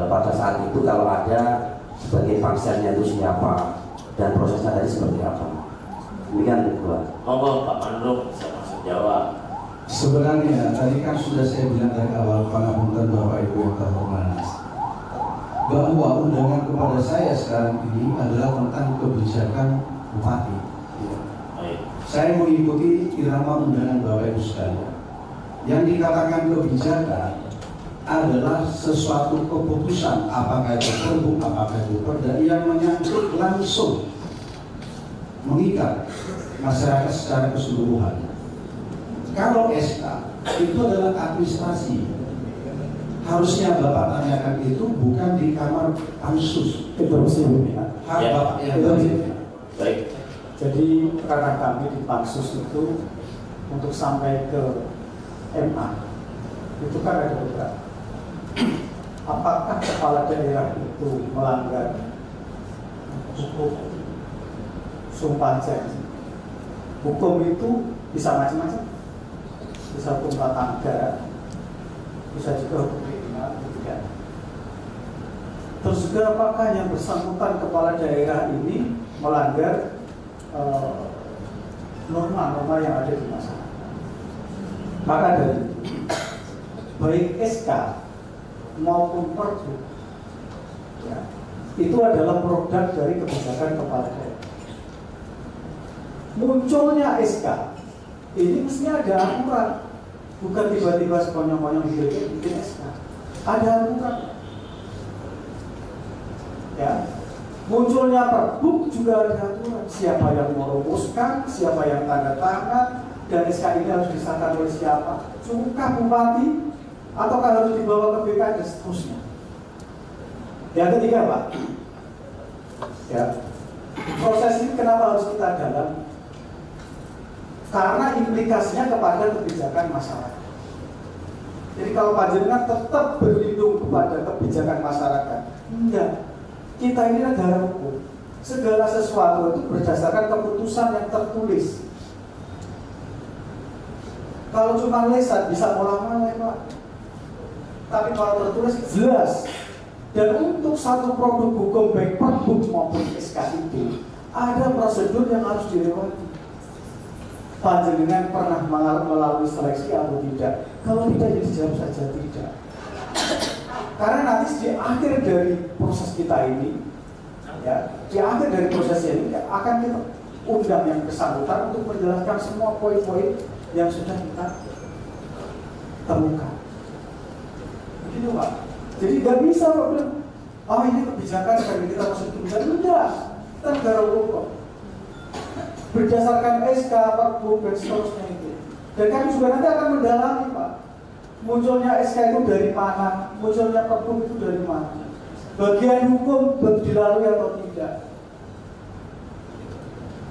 Speaker 7: Pada saat itu kalau ada sebagai panselnya itu siapa dan prosesnya tadi seperti apa. Demikian Ketua.
Speaker 1: monggo Pak Manurung saya langsung jawab.
Speaker 2: Sebenarnya tadi kan sudah saya bilang dari awal pangapunten Bapak Ibu yang terhormat bahwa undangan kepada saya sekarang ini adalah tentang kebijakan bupati.
Speaker 1: Baik.
Speaker 2: Saya mengikuti irama undangan Bapak Ibu sekalian. Yang dikatakan kebijakan adalah sesuatu keputusan, apakah itu perbu, apakah itu perda yang menyangkut langsung mengikat masyarakat secara keseluruhan. Kalau SK itu adalah administrasi. Harusnya Bapak tanyakan itu bukan di kamar pansus.
Speaker 4: Interupsi
Speaker 2: Hak
Speaker 1: Ya.
Speaker 2: Bapak yang berbeda.
Speaker 1: Baik.
Speaker 4: Jadi karena kami di pansus itu untuk sampai ke MA itu kan ada beberapa. Apakah kepala daerah itu melanggar hukum sumpah janji? Hukum itu bisa macam-macam, bisa hukum tata negara, bisa juga hukum kriminal, gitu. Terus juga apakah yang bersangkutan kepala daerah ini melanggar norma-norma yang ada di masyarakat? Maka dari itu, baik SK maupun Perbu, ya, itu adalah produk dari kebijakan kepala daerah. Munculnya SK ini mestinya ada aturan, bukan tiba-tiba sekonyong-konyong bikin SK. Ada aturan. Ya, munculnya Perbu juga ada aturan. Siapa yang merumuskan, siapa yang tanda tangan, dan SK ini harus disahkan oleh siapa? Cukupkah bupati, ataukah harus dibawa ke BK dan seterusnya? Yang ketiga, Pak, ya, proses ini kenapa harus kita dalam? Karena implikasinya kepada kebijakan masyarakat. Jadi kalau panjenengan tetap berlindung kepada kebijakan masyarakat, enggak. Kita ini negara hukum. Segala sesuatu itu berdasarkan keputusan yang tertulis. Kalau cuma lesan bisa molang-malik, Pak. Tapi kalau tertulis jelas. Dan untuk satu produk hukum baik Perbu maupun SK itu ada prosedur yang harus dilewati. Panjenengan pernah melalui seleksi atau tidak? Kalau tidak, ya dijawab saja tidak. Karena nanti di akhir dari proses kita ini, ya, di akhir dari proses ini akan kita undang yang bersangkutan untuk menjelaskan semua poin-poin yang sudah kita temukan. Begitu, Pak. Jadi nggak bisa Pak bilang, oh ini kebijakan dari kita masuk kebijakan. Enggak, kita negara hukum. Berdasarkan SK, Perbu, dan seterusnya itu. Dan kami juga nanti akan mendalami, Pak. Munculnya SK itu dari mana? Munculnya Perbu itu dari mana? Bagian hukum dilalui atau tidak?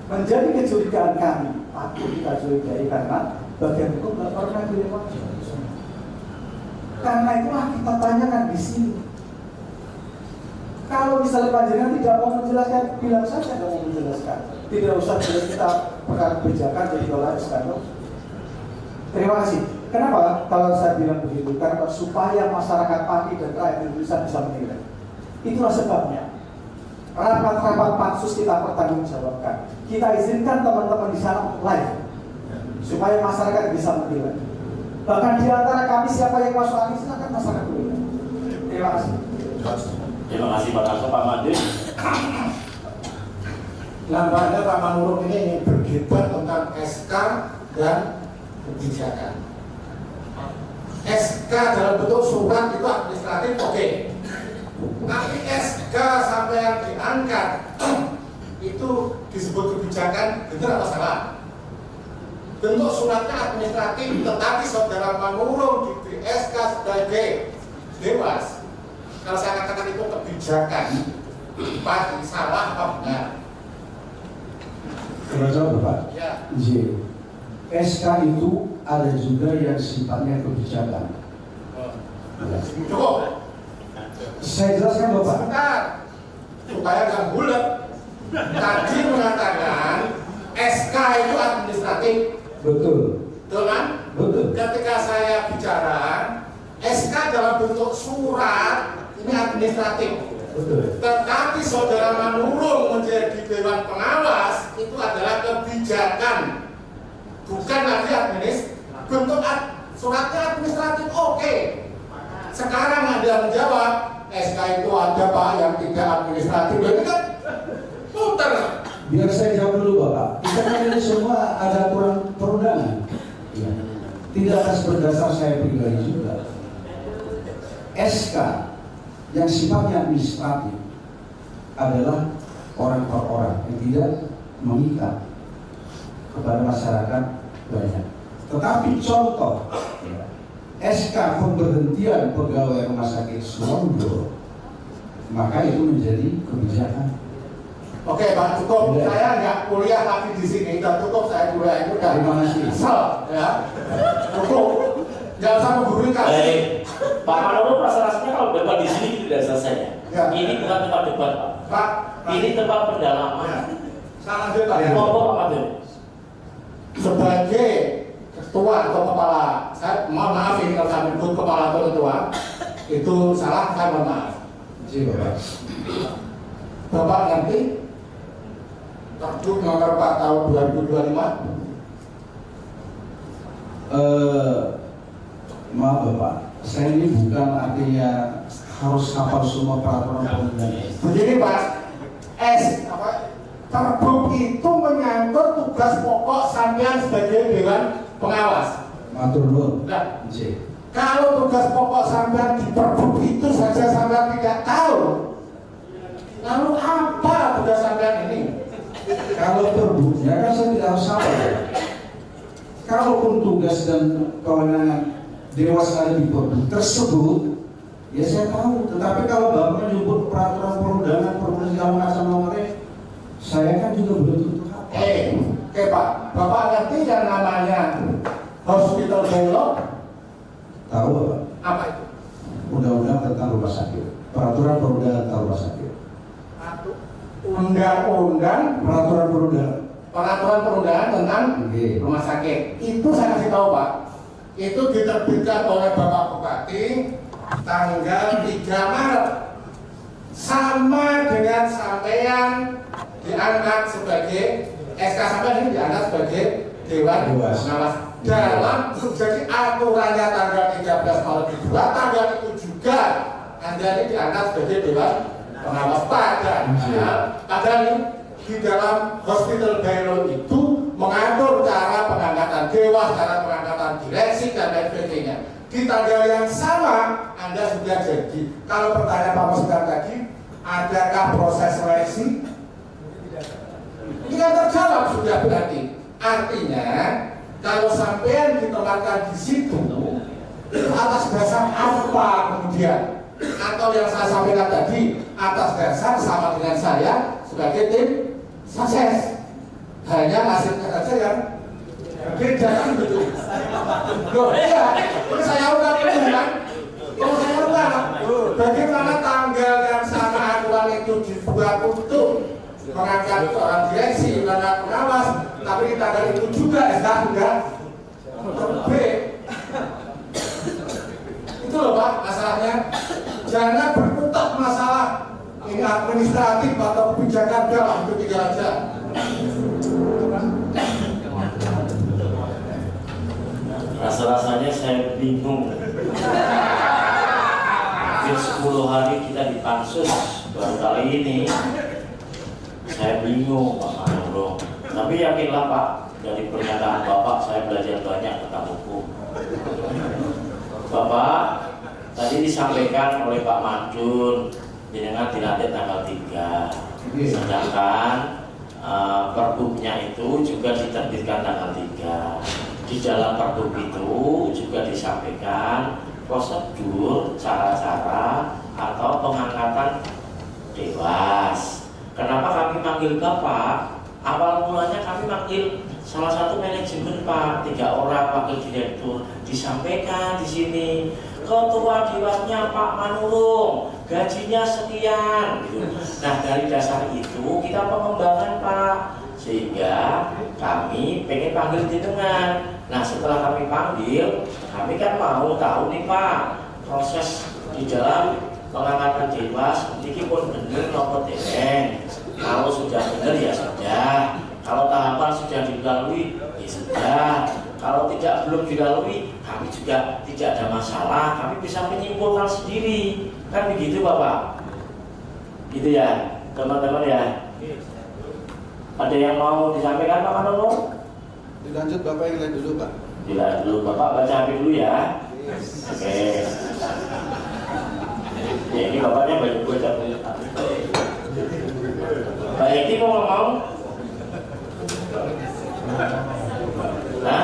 Speaker 4: Menjadi kecurigaan kami, aku kita curigai karena bagian hukum nggak pernah dilewati. Karena itulah kita tanyakan di sini. Kalau misalnya panjenengan tidak mau menjelaskan, bilang saja tidak mau menjelaskan. Tidak usah kita perkara kebijakan jadi olah skandal. Terima kasih. Kenapa kalau saya bilang begitu? Karena supaya masyarakat Pati dan rakyat Indonesia bisa menilai. Itulah sebabnya rapat-rapat pansus kita pertanggungjawabkan. Kita izinkan teman-teman di sana live supaya masyarakat bisa menilai. Bahkan di antara kami siapa yang masuk angin silakan masyarakat menilai. Terima kasih.
Speaker 1: Terima kasih Pak Tarso, Pak Madin.
Speaker 3: Nampaknya Pak Manurung ini berdebat tentang SK dan kebijakan. SK dalam bentuk surat itu administratif oke. Tapi SK sampai yang diangkat itu disebut kebijakan, benar apa salah? Bentuk suratnya administratif, tetapi saudara Manurung di SK sebagai dewas. Kalau saya katakan itu kebijakan, pasti salah apa benar?
Speaker 2: Kalau jawab Bapak,
Speaker 3: Ya.
Speaker 2: J. SK itu ada juga yang sifatnya kebijakan. Ya.
Speaker 3: Cukup.
Speaker 2: Saya jelaskan Bapak.
Speaker 3: Sebentar, supaya nggak bulat. Tadi mengatakan SK itu administratif,
Speaker 2: Betul.
Speaker 3: betul kan?
Speaker 2: Betul.
Speaker 3: Ketika saya bicara SK dalam bentuk surat ini administratif.
Speaker 2: Betul.
Speaker 3: Tetapi saudara Manurung menjadi dewan pengawas itu adalah kebijakan, bukan lagi administratif. Bentuk suratnya administratif oke. Sekarang Anda menjawab SK itu ada Pak yang tidak administratif, ini kan putar.
Speaker 2: Biar saya jawab dulu Bapak. Kita kan ini semua ada aturan perundangan. Ya. Tidak atas berdasar saya pribadi juga. SK yang sifatnya administratif adalah orang per orang yang tidak mengikat kepada masyarakat banyak. Tetapi contoh SK pemberhentian pegawai rumah sakit Suwondo, maka itu menjadi kebijakan.
Speaker 3: Oke Pak, cukup.
Speaker 2: Ya.
Speaker 3: Saya nggak kuliah lagi di sini. Udah cukup saya kuliah itu udah.
Speaker 2: Terima kasih.
Speaker 3: Kesel, ya. Cukup. Nggak usah menggurui kasih.
Speaker 1: Baik, Pak Manurung rasa-rasanya kalau debat di sini tidak selesai ya.
Speaker 3: Ya.
Speaker 1: Ini bukan tempat debat Pak.
Speaker 3: Pak,
Speaker 1: Ini tempat pendalaman.
Speaker 3: Ya. Saya lanjut Pak ya.
Speaker 1: Ngomong Pak Madin.
Speaker 3: Sebagai ketua atau kepala, saya mohon maaf ini kalau saya menyebut kepala atau ketua itu salah, saya mohon maaf.
Speaker 2: Terima kasih Bapak.
Speaker 3: Bapak nanti Pergub nomor 4 tahun 2025
Speaker 2: Maaf Bapak, saya ini bukan artinya harus hafal semua peraturan perundang-undangan.
Speaker 3: Begini Pak, Pergub itu menyangkut tugas pokok sampean sebagai Dewan Pengawas.
Speaker 2: Matur nuwun.
Speaker 3: Nah,
Speaker 2: Nggih.
Speaker 3: kalau tugas pokok sampean di Pergub itu saja sampean tidak tahu, lalu apa tugas sampean ini?
Speaker 2: Kalau perbuknya kan saya tidak harus hafal. Kalaupun tugas dan kewenangan Dewas ada di Pergub tersebut, ya saya tahu. Tetapi kalau Bapak menyebut peraturan perundang-undangan macam-macam, saya kan juga belum tentu hafal.
Speaker 3: Oke Pak, Bapak ngerti yang namanya hospital dialog?
Speaker 2: Tahu Bapak?
Speaker 3: Apa itu?
Speaker 2: Undang-undang tentang rumah sakit, peraturan perundangan tentang rumah sakit,
Speaker 3: Undang-undang
Speaker 2: peraturan
Speaker 3: perundangan tentang
Speaker 2: Oke.
Speaker 3: rumah sakit. Itu saya kasih tahu Pak. Itu diterbitkan oleh Bapak Bupati tanggal 3 Maret. Sama dengan sampean diangkat sebagai SK sampean ini diangkat sebagai Dewan Pengawas. Dalam jadi aturannya tanggal 13 Maret itu, tanggal itu juga Anda ini diangkat sebagai Dewan Pengawas. Padahal di dalam hospital bylaw itu mengatur cara pengangkatan dewas, cara pengangkatan direksi dan lain sebagainya. Di tanggal yang sama Anda sudah jadi. Kalau pertanyaan Pak Mas tadi, adakah proses seleksi? Ini kan terjawab sudah berarti. Artinya kalau sampean ditempatkan di situ atas dasar apa kemudian? Atau yang saya sampaikan tadi atas dasar sama dengan saya sebagai tim sukses, hanya nasibnya saja yang beda kan betul. Loh iya, ini saya ulang kan? Kalau saya ulang, bagaimana tanggal yang sama aturan itu dibuat untuk mengangkat seorang direksi, mengangkat pengawas, tapi di tanggal itu juga SK sudah terbit. Itu loh Pak masalahnya. Jangan berkutat masalah ini administratif atau kebijakan dalam itu tiga aja.
Speaker 1: Rasa-rasanya saya bingung. Hampir 10 hari kita di pansus, baru kali ini saya bingung Pak Manurung. Tapi yakinlah Pak, dari pernyataan Bapak saya belajar banyak tentang hukum. Bapak tadi disampaikan oleh Pak Madun dengan dilantik tanggal 3, sedangkan Pergubnya itu juga diterbitkan tanggal 3. Di dalam Pergub itu juga disampaikan prosedur, cara-cara atau pengangkatan dewas. Kenapa kami panggil Bapak? Awal mulanya kami panggil salah satu manajemen Pak, 3 orang wakil direktur. Disampaikan di sini ketua dewasnya Pak Manurung, gajinya sekian gitu. Nah dari dasar itu kita pengembangan Pak, sehingga kami pengen panggil jenengan. Nah setelah kami panggil, kami kan mau tahu nih Pak, proses di dalam pengangkatan dewas ini pun bener nopo dereng. Kalau sudah benar ya sudah, kalau tahapan sudah dilalui ya sudah, kalau belum dilalui kami juga tidak ada masalah, kami bisa menyimpulkan sendiri, kan begitu Bapak, gitu ya teman-teman ya. Ada yang mau disampaikan Pak Manurung?
Speaker 6: Dilanjut Bapak yang lain dulu Pak.
Speaker 1: Dilanjut dulu Bapak, baca HP dulu ya. Oke. Ya ini Bapaknya banyak baca. Pak Yekti mau? Nah,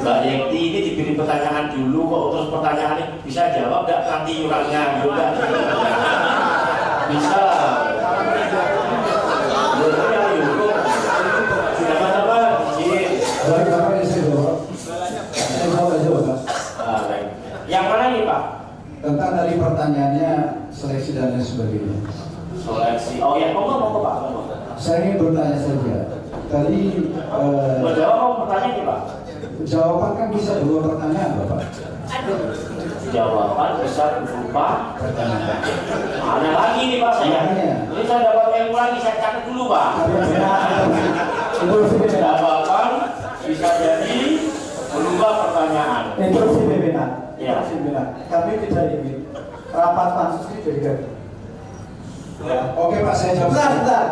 Speaker 1: Mbak Yekti ini diberi pertanyaan dulu kok, terus pertanyaannya bisa jawab nggak nanti iurannya? Bisa. Yang mana ini Pak?
Speaker 2: Tentang dari pertanyaannya seleksi dan lain sebagainya.
Speaker 1: Seleksi. Oh ya, mau Pak?
Speaker 2: Saya ingin bertanya saja. Tadi
Speaker 1: jawab mau bertanya nih Pak?
Speaker 2: Jawaban kan bisa 2 pertanyaan Bapak.
Speaker 1: Jawaban bisa berupa pertanyaan. Ada lagi nih Pak saya. Ini saya dapat yang lagi, saya catat dulu Pak. Jawaban bisa jadi pertanyaan.
Speaker 4: Interupsi pimpinan.
Speaker 1: Ya.
Speaker 4: Interupsi pimpinan. Kami tidak ingin rapat pansus ini jadi gaduh. Ya.
Speaker 2: Oke Pak, saya jawab.
Speaker 4: Sebentar.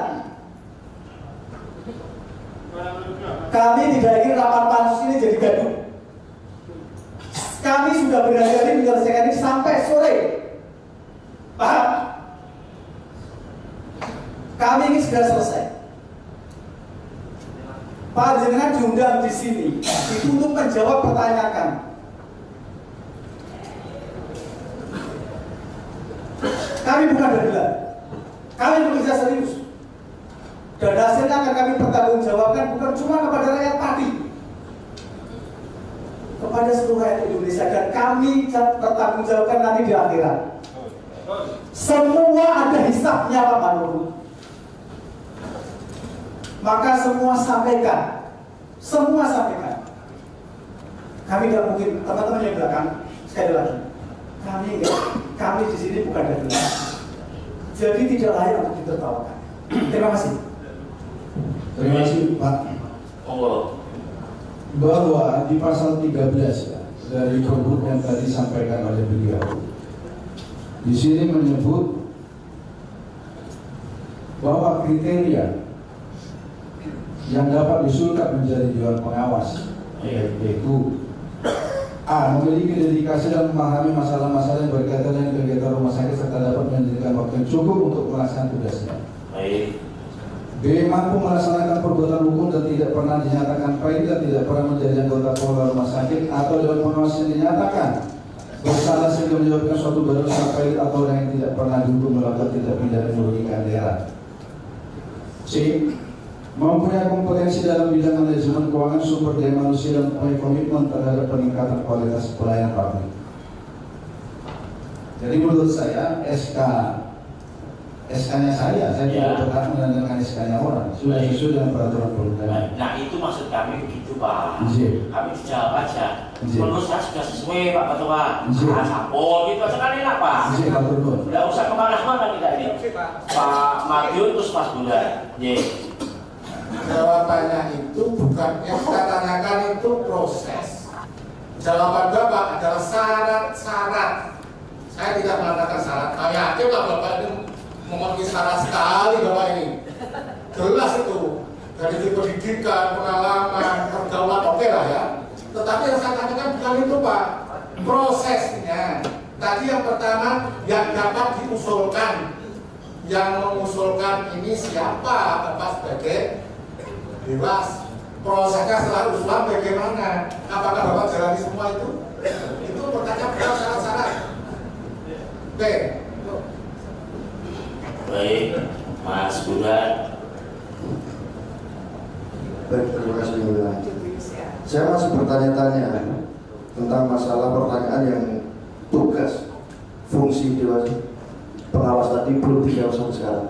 Speaker 4: Kami tidak ingin rapat pansus ini jadi gaduh. Kami sudah berhari-hari menyelesaikan ini sampai sore. Paham? Kami ingin segera selesai. Pak jenengan diundang di sini itu untuk menjawab pertanyaan kami. Kami bukan bergelar. Kami bekerja serius. Dan hasilnya akan kami pertanggungjawabkan bukan cuma kepada rakyat Pati, kepada seluruh rakyat Indonesia, dan kami pertanggungjawabkan nanti di akhirat. Semua ada hisabnya Pak Manurung. Maka semua sampaikan. Kami tidak mungkin, teman-teman yang belakang, sekali lagi, kami di sini bukan dagelan. Jadi tidak layak untuk ditertawakan. Terima kasih.
Speaker 2: Terima kasih Pak. Bahwa di pasal 13 ya, dari Perbuk yang tadi disampaikan oleh beliau, di sini menyebut bahwa kriteria yang dapat diusulkan menjadi dewan pengawas yaitu A. Memiliki dedikasi dan memahami masalah-masalah yang berkaitan dengan kegiatan rumah sakit serta dapat menyediakan waktu yang cukup untuk melaksanakan tugasnya. B. Mampu melaksanakan perbuatan hukum dan tidak pernah dinyatakan pahit dan tidak pernah menjadi anggota pengelola rumah sakit atau dewan pengawas yang dinyatakan bersalah sehingga menyebabkan suatu dosa pahit atau orang yang tidak pernah dihukum melakukan tindak pidana merugikan daerah. C. Mempunyai kompetensi dalam bidang manajemen keuangan, sumber daya manusia, dan mempunyai komitmen terhadap peningkatan kualitas pelayanan publik. Jadi menurut saya SK-nya saya tidak berhak menandakan SK-nya orang. Sudah sesuai dengan peraturan perundang-undangan.
Speaker 1: Nah itu maksud kami begitu Pak.
Speaker 2: Kami
Speaker 1: dijawab aja. Menurut saya sudah sesuai Pak Ketua. Sampul gitu aja kan enak Pak. Tidak usah kemana-mana kita ini. Pak Madiun terus Mas Bunda.
Speaker 3: Jawabannya itu bukan yang kita tanyakan itu proses. Jawaban Bapak adalah syarat-syarat. Saya tidak mengatakan syarat. Kami yakin lah Bapak ini memenuhi syarat sekali Bapak ini. Jelas itu. Dari pendidikan, pengalaman, pergaulan oke lah ya. Tetapi yang saya tanyakan bukan itu Pak. Prosesnya. Tadi yang pertama yang dapat diusulkan. Yang mengusulkan ini siapa Bapak sebagai Dewas, prosesnya setelah usulan bagaimana? Apakah Bapak jalani semua itu? Itu pertanyaan syarat-syarat. Oke.
Speaker 1: Baik, Mas Budan.
Speaker 8: Baik, terima kasih Mbak. Saya masih bertanya-tanya tentang masalah pertanyaan yang tugas fungsi Dewas pengawas tadi belum dijawab sampai sekarang.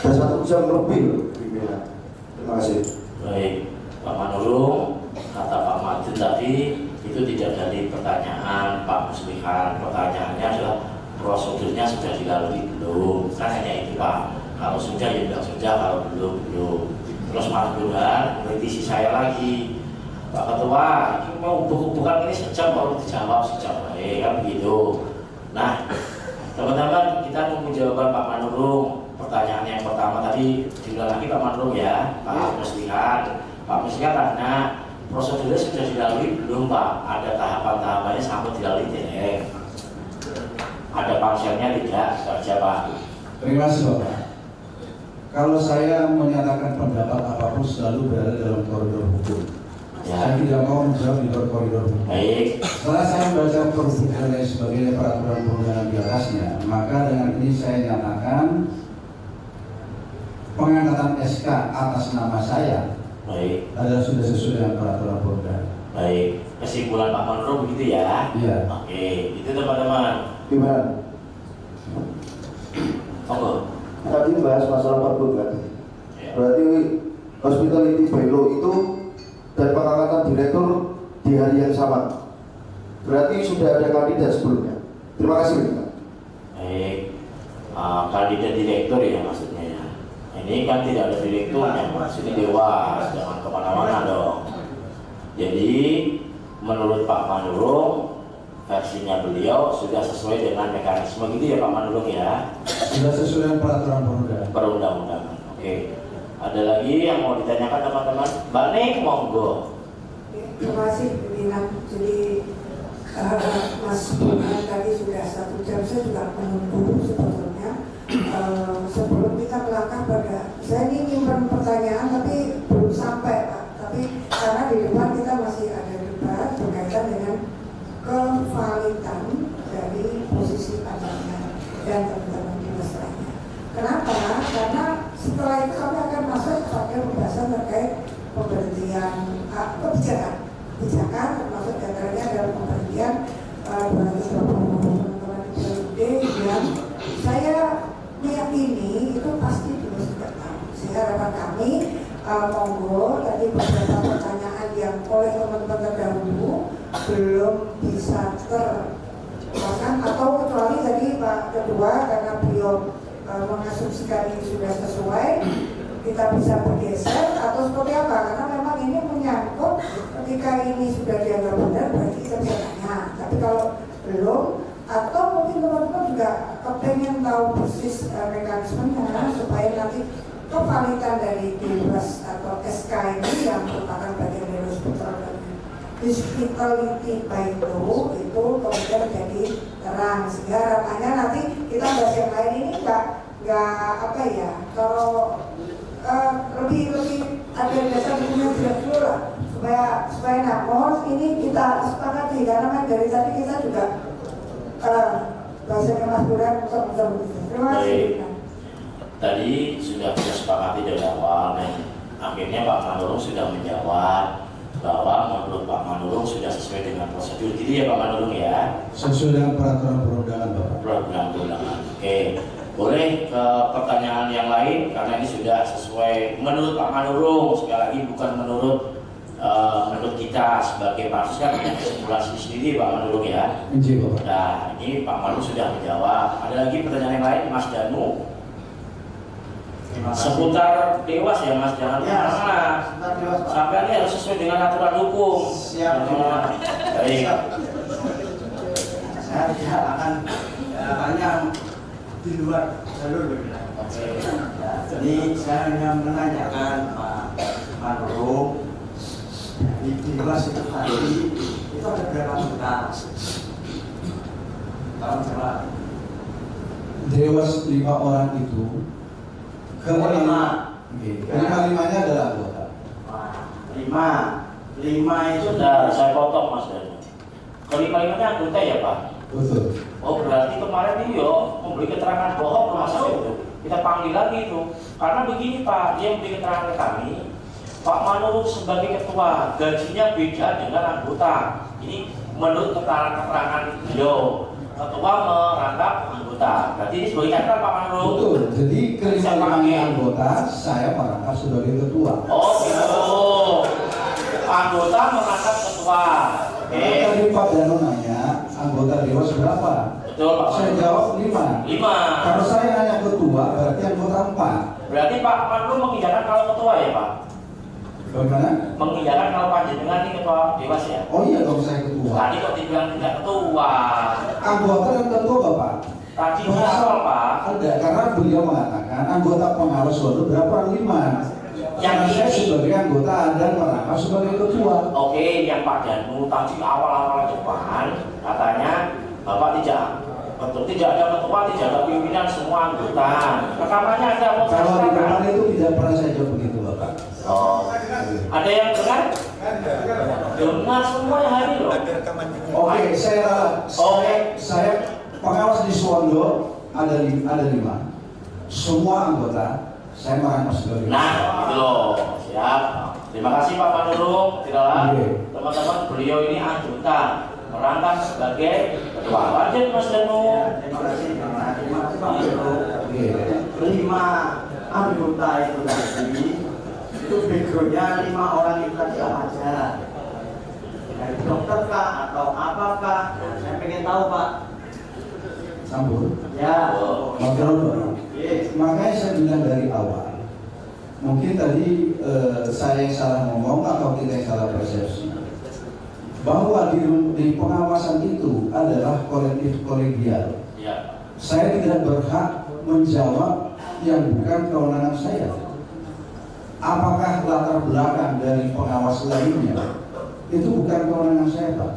Speaker 8: Sudah 1 jam lebih loh. Terima kasih.
Speaker 1: Baik, Pak Manurung, kata Pak Madin tadi itu tidak dari pertanyaan Pak Muslihan. Pertanyaannya adalah prosedurnya sudah dilalui belum? Kan hanya itu Pak. Kalau sudah ya bilang sudah, kalau belum. Terus Mas Burhan mengkritisi saya lagi. Pak Ketua, ini mau bukan ini sejam baru dijawab sejam. Kan begitu. Nah, teman-teman kita tunggu jawaban Pak Manurung. Pertanyaan yang pertama tadi diulang lagi Pak Manurung ya, Pak Muslihan. Pak Muslihan karena prosedurnya sudah dilalui belum Pak? Ada tahapan-tahapannya sampai dilalui tidak? Ada panselnya tidak? Saja Pak.
Speaker 2: Terima kasih Bapak. Kalau saya menyatakan pendapat apapun selalu berada dalam koridor hukum. Saya tidak mau menjawab di luar koridor hukum.
Speaker 1: Baik.
Speaker 2: Setelah saya membaca Perbuk dan lain sebagainya peraturan perundangan di atasnya, maka dengan ini saya nyatakan pengangkatan SK atas nama saya adalah sudah sesuai dengan peraturan perundangan.
Speaker 1: Baik, kesimpulan Pak Manurung begitu ya?
Speaker 2: Iya.
Speaker 1: Oke, itu teman-teman.
Speaker 8: Gimana? Tadi bahas masalah Perbuk kan?
Speaker 1: Ya.
Speaker 8: Berarti hospitality bylaw itu dan pengangkatan direktur di hari yang sama. Berarti sudah ada kandidat sebelumnya. Terima kasih Pak.
Speaker 1: Baik, kandidat direktur ya maksudnya ya. Ini kan tidak ada direkturnya Mas, ini Dewas, jangan kemana-mana dong. Jadi menurut Pak Manurung versinya beliau sudah sesuai dengan mekanisme gitu ya Pak Manurung ya?
Speaker 2: Sudah sesuai dengan peraturan
Speaker 1: perundang-undangan. Oke. Ada lagi yang mau ditanyakan teman-teman? Mbak Ning, monggo.
Speaker 9: Terima kasih pimpinan. Jadi Mas Burhan tadi sudah 1 jam, saya juga menunggu sebetulnya. Sebelum kita melangkah pada, saya ini nyimpan pertanyaan tapi belum sampai Pak. Tapi karena di depan kita masih ada debat berkaitan dengan kevalidan dari posisi pandangan dan teman-teman di masalahnya. Kenapa? Karena setelah itu kami akan masuk pada pembahasan terkait pemberhentian kebijakan termasuk diantaranya adalah pemberhentian 220 teman-teman di PLUD yang saya meyakini itu pasti juga sudah tahu. Sehingga harapan kami monggo tadi beberapa pertanyaan yang oleh teman-teman terdahulu belum bisa terlaksana atau kecuali tadi Pak Ketua karena beliau mengasumsikan ini sudah sesuai, kita bisa bergeser atau seperti apa, karena memang ini menyangkut ketika ini sudah dianggap benar berarti kita bisa tanya, tapi kalau belum atau mungkin teman-teman juga kepengen tahu persis mekanismenya supaya nanti kevalidan dari DIRWAS atau SK ini yang merupakan bagian dari hospitality by law itu kemudian menjadi terang, sehingga harapannya nanti kita bahas yang lain ini nggak apa ya, kalau lebih ada dasar hukumnya tidak dulu lah supaya nah mohon ini kita sepakati karena kan dari tadi kita juga bahasanya Mas Burhan muter-muter. Terima kasih.
Speaker 1: Tadi sudah kita sepakati dari awal dan akhirnya Pak Manurung sudah menjawab bahwa menurut Pak Manurung sudah sesuai dengan prosedur. Jadi ya Pak Manurung ya.
Speaker 2: Sesuai dengan peraturan perundangan Bapak.
Speaker 1: Perundang-undangan. Oke. Boleh ke pertanyaan yang lain karena ini sudah sesuai menurut Pak Manurung, sekali lagi bukan menurut kita sebagai pansus kan punya kesimpulan sendiri Pak Manurung ya. Nah ini Pak Manurung sudah menjawab. Ada lagi pertanyaan yang lain Mas Danu? Seputar Dewas ya Mas, jangan
Speaker 4: ya,
Speaker 1: sampai ini harus sesuai dengan aturan hukum.
Speaker 4: Siap.
Speaker 1: Baik.
Speaker 4: Saya tidak akan tanya di luar jalur. Jadi saya hanya menanyakan Pak Manurung di Dewas itu tadi itu ada berapa anggota? Tahun berapa?
Speaker 2: Dewas 5 orang itu kelima-limanya adalah anggota.
Speaker 4: 5 itu
Speaker 1: Nah, saya potong Mas Danu. Kelima-limanya anggota ya Pak?
Speaker 2: Betul.
Speaker 1: Oh berarti kemarin ini yo memberi keterangan bohong rumah sakit itu. Kita panggil lagi itu. Karena begini Pak, dia memberi keterangan ke kami. Pak Manurung sebagai ketua gajinya beda dengan anggota. Ini menurut keterangan beliau. Ketua merangkap anggota. Berarti ini sebagai catatan Pak Manurung.
Speaker 2: Betul. Jadi kelima-limanya anggota saya merangkap sebagai ketua.
Speaker 1: Oh gitu. Anggota merangkap ketua.
Speaker 2: Tadi Pak Danu nanya anggota Dewas berapa?
Speaker 1: Betul Pak.
Speaker 2: Saya jawab 5. Kalau saya nanya ketua berarti anggota 4.
Speaker 1: Berarti Pak Manurung mengiyakan kalau ketua ya Pak?
Speaker 2: Bagaimana?
Speaker 1: Mengiyakan kalau panjenengan ini ketua Dewas ya?
Speaker 2: Oh iya dong saya ketua.
Speaker 1: Tadi kok dibilang tidak ketua?
Speaker 2: Anggota dan ketua Bapak.
Speaker 1: Tadi di awal Pak.
Speaker 2: Ada, karena beliau mengatakan anggota pengawas suatu berapa? 5. Yang saya sebagai anggota dan merangkap sebagai ketua.
Speaker 1: Oke, yang Pak Danu tadi awal-awal depan katanya Bapak tidak ada ketua, tidak ada pimpinan, semua anggota. Rekamannya ada.
Speaker 2: Kalau di depan itu tidak pernah saya jawab begitu Bapak.
Speaker 1: Oh, ada yang dengar? Dengar semua yang hari loh.
Speaker 2: Oke, saya pengawas di Suwondo ada 5. Semua anggota saya merangkap sebagai.
Speaker 1: Nah, gitu loh. Siap. Terima kasih Pak Manurung. Tidaklah teman-teman, beliau ini anggota merangkap sebagai ketua. Lanjut Mas Danu.
Speaker 4: Terima kasih Pak Manurung. 5 anggota itu tadi itu backgroundnya 5 orang itu tadi apa aja? Dari dokter kah atau apakah? Saya pengen tahu Pak.
Speaker 2: Sambung.
Speaker 4: Ya.
Speaker 2: Makanya saya bilang dari awal. Mungkin tadi saya yang salah ngomong atau kita yang salah persepsi. bahwa di pengawasan itu adalah kolektif kolegial.
Speaker 1: Ya.
Speaker 2: Saya tidak berhak menjawab yang bukan kewenangan saya. Apakah latar belakang dari pengawas lainnya itu bukan kewenangan saya, Pak.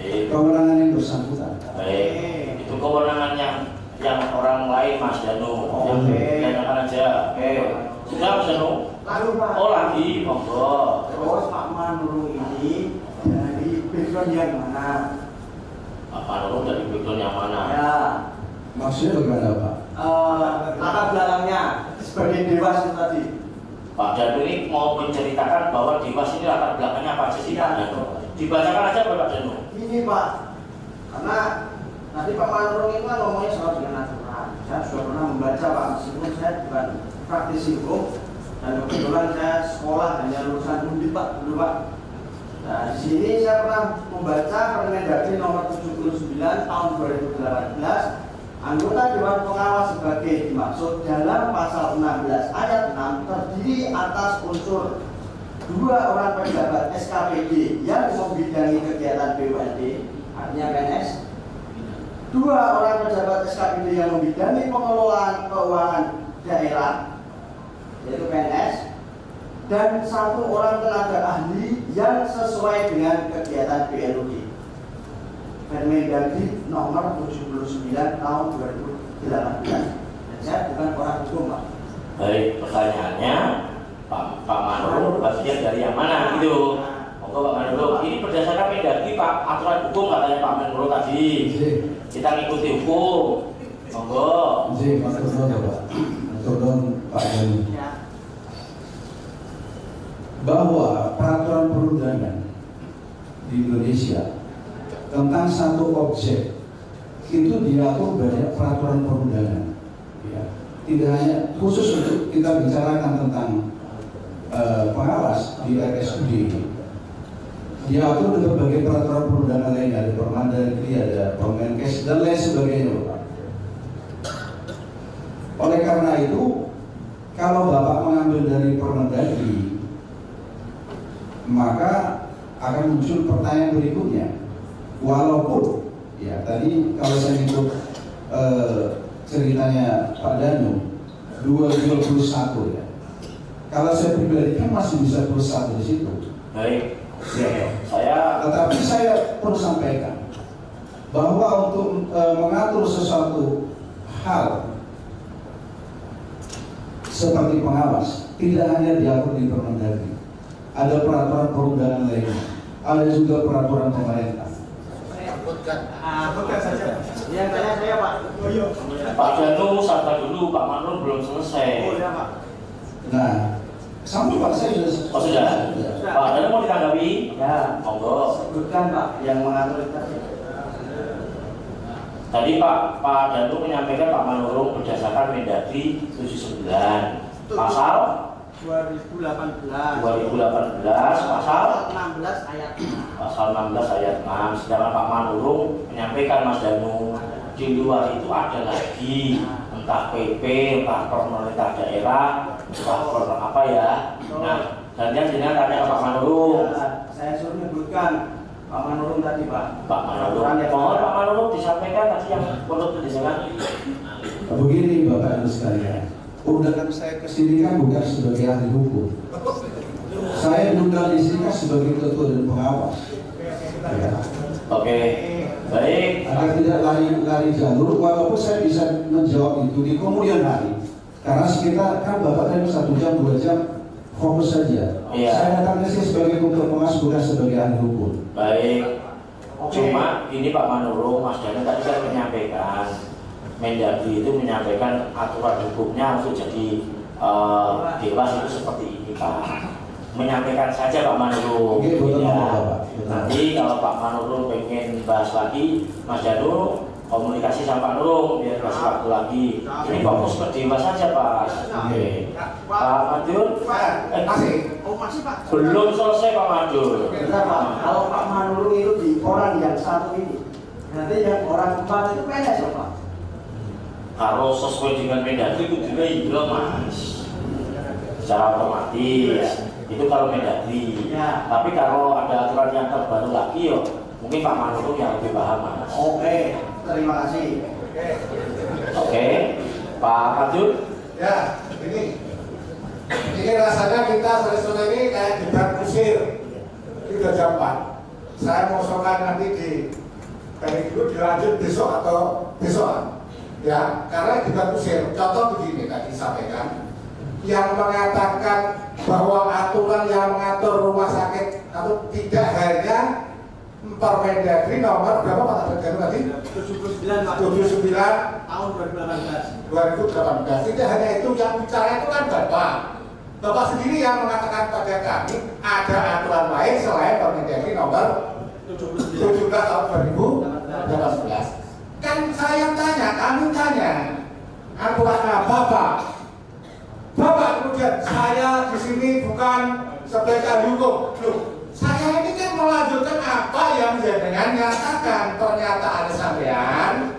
Speaker 2: Kewenangan yang bersangkutan.
Speaker 1: Baik, itu kewenangan yang orang lain, Mas Danu. Tanyakan aja. Oke. Sudah, Mas Danu?
Speaker 4: Lalu Pak.
Speaker 1: Oh lagi, monggo.
Speaker 4: Terus Pak Manurung ini dari background yang mana?
Speaker 1: Pak Manurung dari background yang mana?
Speaker 4: Ya.
Speaker 2: Maksudnya bagaimana, Pak?
Speaker 4: Latar belakangnya sebagai dewas itu tadi.
Speaker 1: Pak Danu ini mau menceritakan bahwa Dewas ini latar belakangnya apa aja sih, Pak Danu? Dibacakan aja Pak Danu.
Speaker 4: Ini Pak, karena nanti Pak Manurung itu kan ngomongnya soal dengan aturan. Saya sudah pernah membaca Pak, meskipun saya bukan praktisi hukum dan kebetulan saya sekolah hanya lulusan Undip Pak, dulu Pak. Nah di sini saya pernah membaca Permendagri nomor 79 tahun 2018. Anggota Dewan Pengawas sebagai dimaksud dalam pasal 16 ayat 6 terdiri atas unsur 2 orang pejabat SKPD yang membidangi kegiatan BUMD, artinya PNS, 2 orang pejabat SKPD yang membidangi pengelolaan keuangan daerah, yaitu PNS, dan 1 orang tenaga ahli yang sesuai dengan kegiatan BLUD. Permendagri nomor 79 tahun 2018. Dan saya bukan orang hukum, Pak.
Speaker 1: Baik, pertanyaannya Pak Manurung bagian dari yang mana gitu? Monggo Pak Manurung. Ini berdasarkan Mendagri Pak, aturan hukum katanya Pak Manurung tadi. Kita ngikuti hukum. Monggo.
Speaker 2: Matur nuwun Pak Danu. Bahwa peraturan perundangan di Indonesia tentang satu objek itu diatur banyak peraturan perundangan, ya. Tidak hanya khusus untuk kita bicarakan tentang pengawas di RSUD, diatur dengan berbagai peraturan perundangan lainnya, ada Permendagri, ada Permenkes dan lain sebagainya, Pak. Oleh karena itu, kalau Bapak mengambil dari Permendagri, maka akan muncul pertanyaan berikutnya. Walaupun ya tadi kalau saya ikut ceritanya Pak Danu 2021 ya, kalau saya pribadi kan masih bisa plus 1 di situ.
Speaker 1: Baik,
Speaker 2: ya. Tetapi saya perlu sampaikan bahwa untuk mengatur sesuatu hal seperti pengawas tidak hanya diatur di Permendagri, ada peraturan perundangan lainnya, ada juga peraturan pemerintah.
Speaker 4: Bukan saja. Yang tanya saya Pak.
Speaker 1: Pak Danu sabar dulu, Pak Manurung belum selesai.
Speaker 4: Oh ya Pak.
Speaker 2: Nah, sampai Pak saya sudah.
Speaker 1: Oh sudah. Pak Danu mau ditanggapi?
Speaker 4: Ya.
Speaker 1: Monggo.
Speaker 4: Sebutkan Pak yang mengatur tadi.
Speaker 1: Tadi Pak Danu menyampaikan Pak Manurung berdasarkan Mendagri 79 pasal
Speaker 4: 2018
Speaker 1: pasal
Speaker 4: 16 ayat 6.
Speaker 1: Pasal 16 ayat 6. Sedangkan Pak Manurung menyampaikan Mas Danu di luar itu ada lagi entah PP, entah pemerintah daerah, entah apa ya. Nah, dan yang jenengan tanya ke Pak Manurung.
Speaker 4: Saya suruh menyebutkan Pak Manurung tadi Pak.
Speaker 1: Pak Manurung, mohon Pak Manurung disampaikan tadi yang perlu disampaikan.
Speaker 2: Begini Bapak Ibu sekalian, undangan saya ke sini kan bukan sebagai ahli hukum. Saya diundang di sini kan sebagai ketua dan pengawas. Ya.
Speaker 1: Oke, baik.
Speaker 2: Agar tidak lari jalur, walaupun saya bisa menjawab itu di kemudian hari. Karena sekitar kan Bapak tadi 1 jam 2 jam fokus saja.
Speaker 1: Iya.
Speaker 2: Saya datang ke sini sebagai ketua pengawas bukan sebagai ahli hukum.
Speaker 1: Baik. Cuma ini Pak Manurung, Mas Danu tadi kan menyampaikan Mendagri itu menyampaikan aturan hukumnya untuk jadi dewas itu seperti ini Pak. Menyampaikan saja Pak Manurung. Ya. Nanti kalau Pak Manurung pengen bahas lagi, Mas Danu komunikasi sama Pak Manurung biar kasih waktu lagi. Ini fokus ke dewas saja Pak. Oke. Pak Madur.
Speaker 4: Masih. Oh masih Pak.
Speaker 1: Belum selesai Pak Madur.
Speaker 4: Benar Pak. Kalau Pak Manurung itu di orang yang satu ini, nanti yang orang 4 itu PNS ya Pak.
Speaker 1: Kalau sesuai dengan Mendagri itu juga iya Mas. Secara otomatis Itu kalau Mendagri. Ya. Tapi kalau ada aturan yang terbaru lagi, yo, mungkin Pak Manurung yang lebih paham, Mas.
Speaker 4: Oke, terima kasih.
Speaker 1: Oke, Pak Fadjur.
Speaker 3: Ya, ini rasanya kita sore-sore ini kayak debat kusir. Ini udah jam 4. Saya mau sokan nanti dari dulu dilanjut besok atau besok. Ya, karena debat kusir. Contoh begini tadi disampaikan, yang mengatakan bahwa aturan yang mengatur rumah sakit atau tidak hanya Permendagri nomor berapa Pak tadi? 79
Speaker 4: tahun
Speaker 3: 2018. Tidak hanya itu, yang bicara itu kan Bapak sendiri yang mengatakan pada kami ada aturan lain selain Permendagri nomor 17 tahun 2018. Kan saya tanya, kami tanya aturan apa Bapak kemudian saya di sini bukan sebagai hukum. Loh, saya ini kan melanjutkan apa yang jenengan nyatakan. Ternyata ada sampean,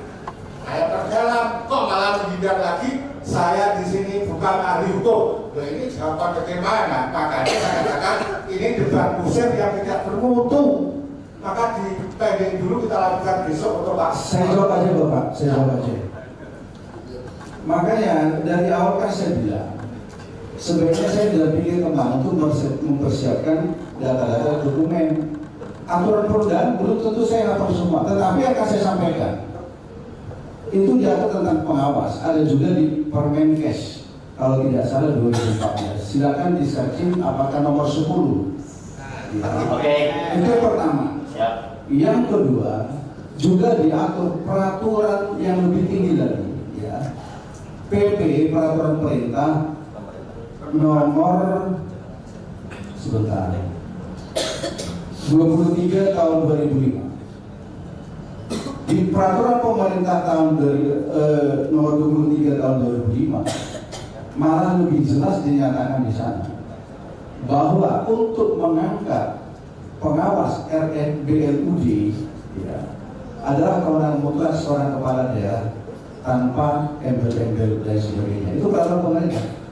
Speaker 3: saya perdalam, kok malah menghindar lagi. Saya di sini bukan ahli hukum. Loh, ini jawaban bagaimana? Makanya saya katakan ini debat kusir yang tidak bermutu. Maka dipending dulu, kita lakukan besok untuk Pak.
Speaker 2: Saya jawab aja Bapak, saya jawab aja. Makanya dari awal kan saya bilang, sebenarnya saya sudah pikir kemana untuk mempersiapkan data-data dokumen. Aturan perundang belum tentu saya hafal semua, tetapi akan saya sampaikan. Itu diatur tentang pengawas, ada juga di Permenkes, kalau tidak salah 2014. Silakan di-searching apakah nomor 10. Ya.
Speaker 1: Oke.
Speaker 2: Itu yang pertama.
Speaker 1: Siap.
Speaker 2: Yang kedua, juga diatur peraturan yang lebih tinggi lagi, ya. PP, peraturan pemerintah nomor 23 tahun 2005. Di peraturan pemerintah tahun nomor 23 tahun 2005 malah lebih jelas dinyatakan di sana bahwa untuk mengangkat pengawas RNBLUD, ya, adalah kewenangan mutlak seorang kepala daerah tanpa embel-embel dan sebagainya. Itu peraturan pemerintah.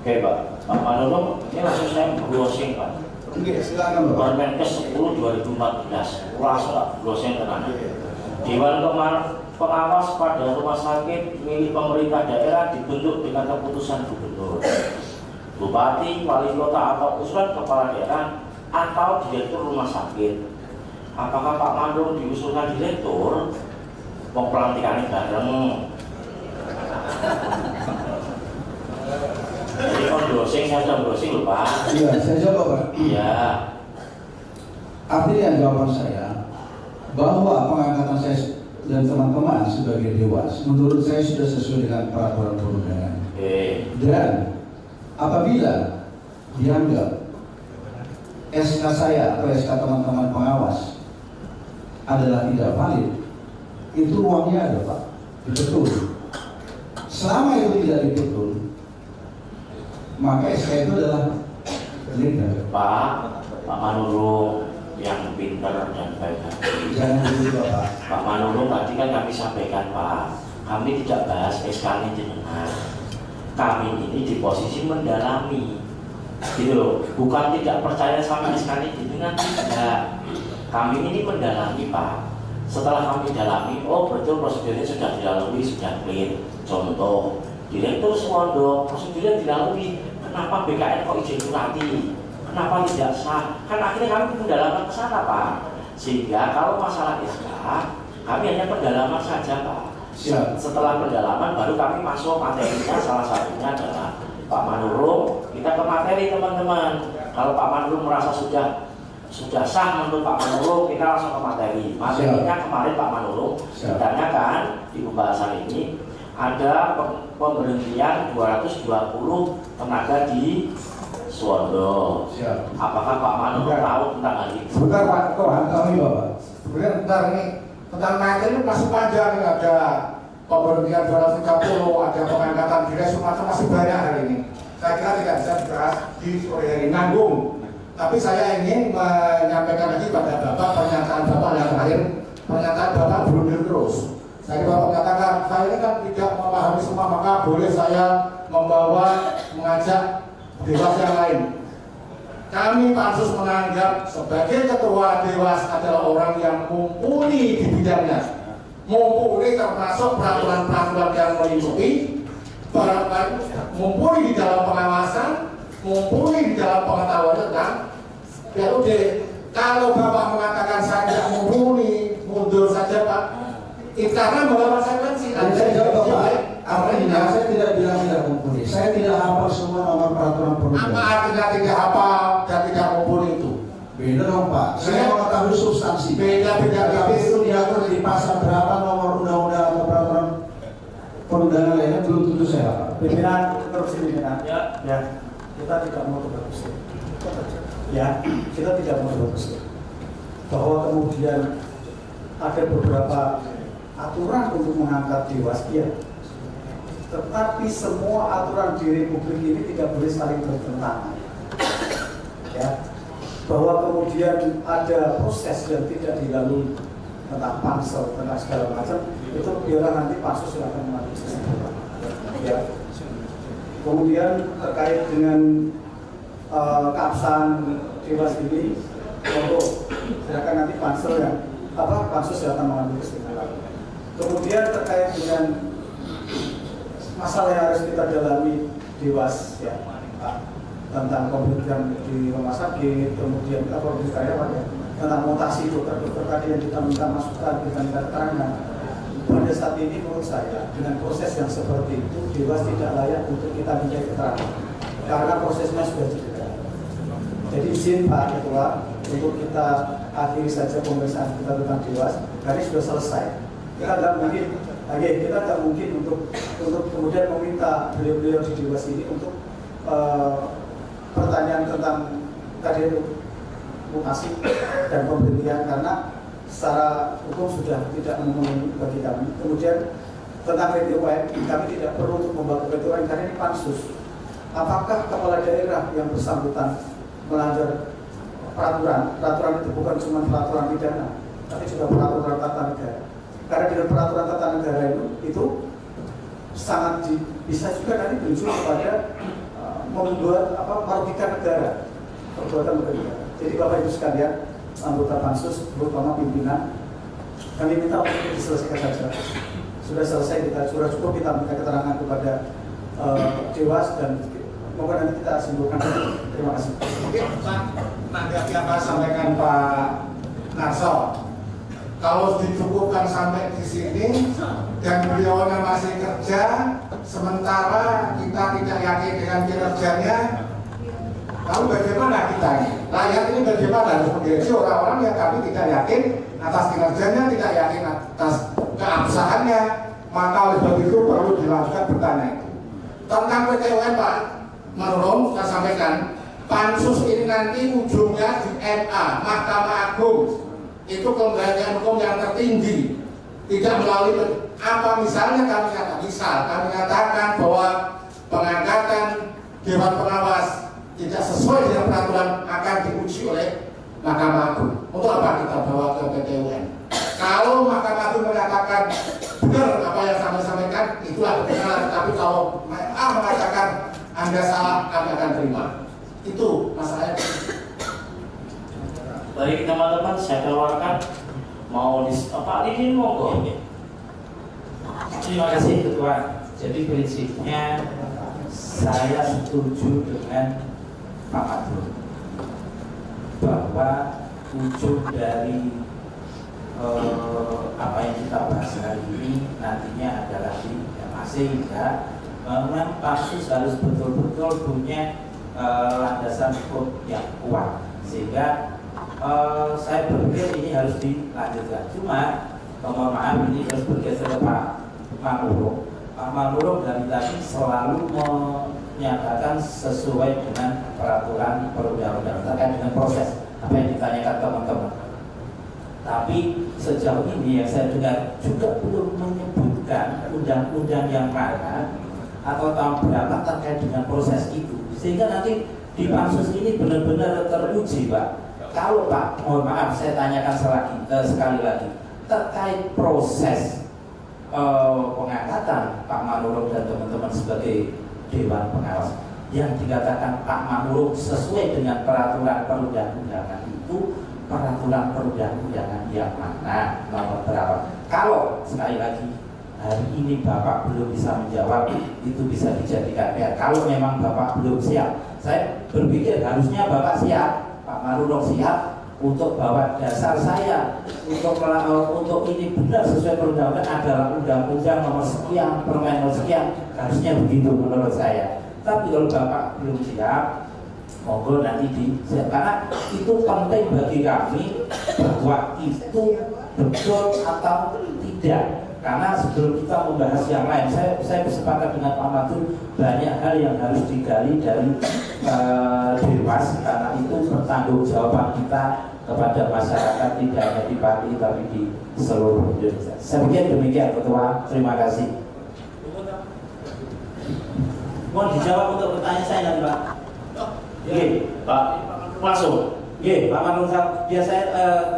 Speaker 1: Oke Pak, Pak Manurung, ini langsung saya browsing Pak.
Speaker 2: Oke, silakan Bapak.
Speaker 1: Permenkes 10 2014, langsung browsing tenang. Dewan Pengawas pada rumah sakit milik pemerintah daerah dibentuk dengan keputusan gubernur, bupati, wali kota atau usulan kepala daerah atau direktur rumah sakit. Apakah Pak Manurung diusulkan direktur? Mau pelantikannya bareng. Jadi kalau browsing, saya sudah browsing loh Pak.
Speaker 2: Iya, saya jawab Pak.
Speaker 1: Iya.
Speaker 2: Artinya jawaban saya bahwa pengangkatan saya dan teman-teman sebagai dewas menurut saya sudah sesuai dengan peraturan perundangan. Dan apabila dianggap SK saya atau SK teman-teman pengawas adalah tidak valid, itu ruangnya ada Pak, dibetul. Selama itu tidak dibetul, maka SK itu adalah legal.
Speaker 1: Pak Manurung yang pintar dan baik hati.
Speaker 2: Jangan dulu Bapak.
Speaker 1: Pak Manurung tadi kan kami sampaikan Pak, kami tidak bahas SK jenengan. Kami ini di posisi mendalami, gitu loh. Bukan tidak percaya sama SK jenengan, tidak. Kami ini mendalami Pak. Setelah kami dalami, oh betul prosedurnya sudah dilalui, sudah clear. Contoh, Direktur Suwondo, prosedurnya dilalui. Kenapa BKN kok izin curati? Kenapa tidak sah? Kan akhirnya kami pendalaman ke sana Pak. Sehingga kalau masalah SK, kami hanya pendalaman saja Pak.
Speaker 2: Siap.
Speaker 1: Setelah pendalaman baru kami masuk materinya, salah satunya adalah Pak Manurung. Kita ke materi teman-teman. Kalau Pak Manurung merasa sudah sah menurut Pak Manurung, kita langsung ke materi. Materinya kemarin Pak Manurung ditanyakan di pembahasan ini ada pemberhentian 220 tenaga di Suwondo.
Speaker 2: Siap.
Speaker 1: Apakah Pak Manurung tahu tentang hal itu?
Speaker 3: Sebentar Pak,
Speaker 2: kami Bapak.
Speaker 3: Sebenarnya bentar ini tentang materi ini masih panjang, ini ada pemberhentian 230, ada pengangkatan direksi, macam masih banyak hari ini. Saya kira tidak bisa dibahas di sore hari nanggung. Tapi saya ingin menyampaikan lagi pada Bapak pernyataan Bapak yang terakhir, pernyataan Bapak blunder terus. Saya Bapak mengatakan, saya ini kan tidak memahami semua, maka boleh saya mengajak dewas yang lain. Kami pansus menganggap sebagai ketua dewas adalah orang yang mumpuni di bidangnya, mumpuni termasuk peraturan-peraturan yang melingkupi, mumpuni di dalam pengawasan, mumpuni di dalam pengetahuan tentang PUD. Kalau Bapak mengatakan saya tidak mumpuni, mundur saja Pak, karena bahwa konsekuensi.
Speaker 2: Saya jawab Bapak, artinya saya tidak bilang tidak mumpuni. Saya tidak hafal semua nomor peraturan perundang.
Speaker 3: Apa artinya tidak hafal dan tidak mumpuni itu?
Speaker 2: Beda dong Pak. Saya mengetahui substansi.
Speaker 3: Beda-beda
Speaker 2: itu diatur di pasal berapa nomor undang-undang atau peraturan perundangan lainnya belum tentu saya hafal.
Speaker 4: Pimpinan korupsi pimpinan. Ya. Kita tidak mau terus. Ya, kita tidak mau terus. Bahwa kemudian ada beberapa aturan untuk mengangkat dewas, ya. Tetapi semua aturan di Republik ini tidak boleh saling bertentangan. Ya, bahwa kemudian ada proses yang tidak dilalui tentang pansel, tentang segala macam, itu biarlah nanti pansus silahkan mengambil kesimpulan. Ya. Kemudian terkait dengan keabsahan dewas ini, untuk silakan nanti pansel yang pansus silahkan mengambil kesimpulan. Kemudian terkait dengan masalah yang harus kita dalami dewas, ya, tentang pemberhentian di rumah sakit, kemudian tentang mutasi dokter-dokter tadi yang kita minta masukan, kita minta keterangan. Pada saat ini menurut saya dengan proses yang seperti itu dewas tidak layak untuk kita minta keterangan karena prosesnya sudah tidak. Jadi izin Pak Ketua untuk kita akhiri saja pemeriksaan kita tentang dewas karena sudah selesai. Kita tidak mungkin untuk kemudian meminta beliau-beliau di dewas ini untuk pertanyaan tentang tadi itu mutasi dan pemberhentian karena secara hukum sudah tidak memenuhi bagi kami. Kemudian tentang PTUN kami tidak perlu untuk membawa PTUN karena ini pansus. Apakah kepala daerah yang bersangkutan melanggar peraturan itu bukan cuma peraturan pidana, tapi juga peraturan tata negara. Karena dengan peraturan tata negara itu sangat bisa juga nanti berujung kepada membuat merugikan negara, perbuatan negara. Jadi Bapak Ibu sekalian, anggota pansus, terutama pimpinan, kami minta untuk diselesaikan saja. Sudah selesai, sudah cukup kita minta keterangan kepada dewas dan semoga nanti kita simpulkan. Terima kasih.
Speaker 3: Oke, Pak, nanti apa sampaikan Pak Narso. Kalau dicukupkan sampai di sini dan beliaunya masih kerja, sementara kita tidak yakin dengan kinerjanya, lalu bagaimana kita ini? Rakyat ini bagaimana harus menjadi orang-orang yang kami tidak yakin atas kinerjanya, tidak yakin atas keabsahannya, maka oleh sebab itu perlu dilakukan bertanya itu. Tentang PTUN Pak Manurung, saya sampaikan, pansus ini nanti ujungnya di MA, Mahkamah Agung. Itu kelembagaan hukum yang tertinggi, tidak melalui apa misalnya kami katakan bahwa pengangkatan Dewan Pengawas tidak sesuai dengan peraturan akan diuji oleh Mahkamah Agung. Untuk apa kita bawa ke PTUN? Kalau Mahkamah Agung menyatakan benar apa yang kami sampaikan, itulah kebenaran. Tapi kalau MA mengatakan Anda salah, kami akan terima. Itu masalahnya.
Speaker 1: Baik teman-teman, saya tawarkan mau Pak Lidin monggo.
Speaker 10: Terima kasih Ketua. Jadi prinsipnya saya setuju dengan Pak Abdul bahwa ujung dari apa yang kita bahas hari ini nantinya adalah di MA, sehingga memang pansus harus betul-betul punya landasan hukum yang kuat, sehingga saya berpikir ini harus dilanjutkan. Cuma mohon maaf, ini harus bergeser ke Pak Manurung. Pak Manurung dari tadi selalu menyatakan sesuai dengan peraturan perundang-undangan terkait dengan proses apa yang ditanyakan teman-teman. Tapi sejauh ini yang saya dengar juga belum menyebutkan undang-undang yang mana atau tahun berapa terkait dengan proses itu, sehingga nanti di pansus ini benar-benar teruji, Pak. Kalau Pak, mohon maaf saya tanyakan sekali lagi terkait proses pengangkatan Pak Manurung dan teman-teman sebagai Dewan Pengawas, yang dikatakan Pak Manurung sesuai dengan peraturan perundang-undangan itu peraturan perundang-undangan yang mana, nomor berapa? Kalau sekali lagi hari ini Bapak belum bisa menjawab, itu bisa dijadikan PR. Kalau memang Bapak belum siap, saya berpikir harusnya Bapak siap, Pak Manurung siap untuk bawa dasar saya untuk ini benar sesuai perundang-undangan adalah undang-undang nomor sekian, permen nomor sekian, harusnya begitu menurut saya. Tapi kalau Bapak belum siap, monggo nanti disiap, karena itu penting bagi kami bahwa itu betul atau tidak. Karena sebelum kita membahas yang lain, saya bersepakat dengan Pak Matur, banyak hal yang harus digali dari Dewas, karena itu pertanggungjawaban kita kepada masyarakat tidak hanya di Pati tapi di seluruh Indonesia. Saya pikir demikian Ketua, terima kasih. Mohon dijawab untuk pertanyaan saya nanti Pak.
Speaker 1: Oke, Pak, langsung.
Speaker 10: Oke, Pak Manurung, biar saya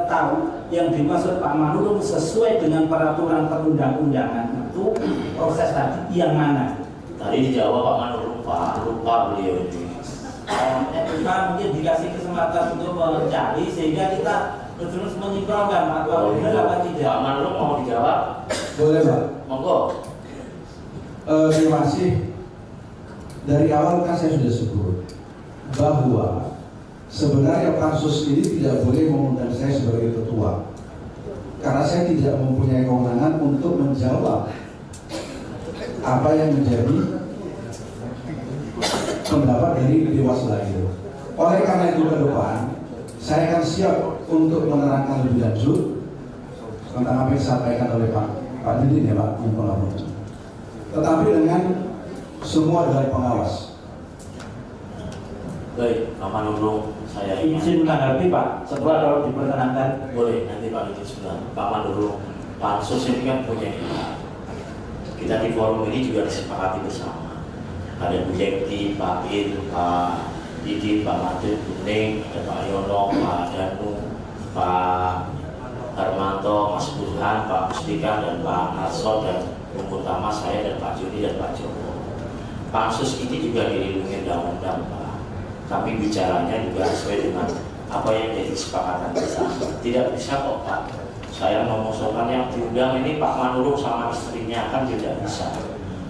Speaker 10: tahu yang dimaksud Pak Manurung sesuai dengan peraturan perundang-undangan itu proses tadi yang mana?
Speaker 1: Tadi dijawab Pak Manurung, Pak, lupa beliau ini.
Speaker 10: Pak mungkin dikasih kesempatan untuk mencari sehingga kita terus menyimpulkan apa benar apa tidak.
Speaker 1: Pak Manurung mau dijawab?
Speaker 2: Boleh Pak.
Speaker 1: Monggo.
Speaker 2: Terima kasih. Dari awal kan saya sudah sebut bahwa sebenarnya pansus ini tidak boleh mengundang saya sebagai ketua, karena saya tidak mempunyai kewenangan untuk menjawab apa yang menjadi pendapat dari Dewas lain. Oleh karena itu ke depan saya akan siap untuk menerangkan lebih lanjut tentang apa yang disampaikan oleh Pak Didin ya Pak Impolabun. Tetapi dengan semua dari pengawas.
Speaker 1: Baik, Pak Manurung, saya
Speaker 10: izin menanggapi Pak. Setelah kalau diperkenankan
Speaker 1: boleh nanti Pak Didin sudah. Pak Manurung, pansus ini kan punya kita di forum ini juga disepakati bersama. Ada Bu Jekti, Pak Ir, Pak Didi, Pak Madrid, Kuning, ada Pak Yono, Pak Danu, Pak Harmanto, Mas Burhan, Pak Mustika, dan Pak Narso, dan utama saya dan Pak Juni dan Pak Joko. Pansus ini juga dilindungi undang-undang, Pak. Kami bicaranya juga sesuai dengan apa yang jadi kesepakatan bersama. Tidak bisa kok Pak, saya mengusulkan yang diundang ini Pak Manurung sama istrinya kan tidak bisa.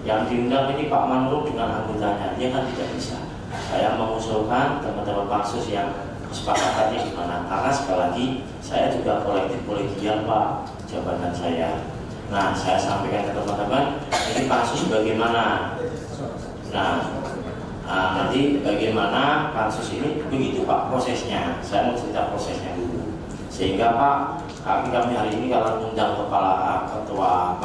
Speaker 1: Yang diundang ini Pak Manurung dengan anggotanya, dia kan tidak bisa. Saya mengusulkan teman-teman pansus yang kesepakatannya gimana, karena sekali lagi saya juga kolektif kolegial Pak, jabatan saya. Nah, saya sampaikan ke teman-teman, ini pansus bagaimana? Nah, nanti bagaimana pansus ini, begitu Pak prosesnya. Saya mau cerita prosesnya dulu. Sehingga Pak, kami hari ini kalau mengundang ketua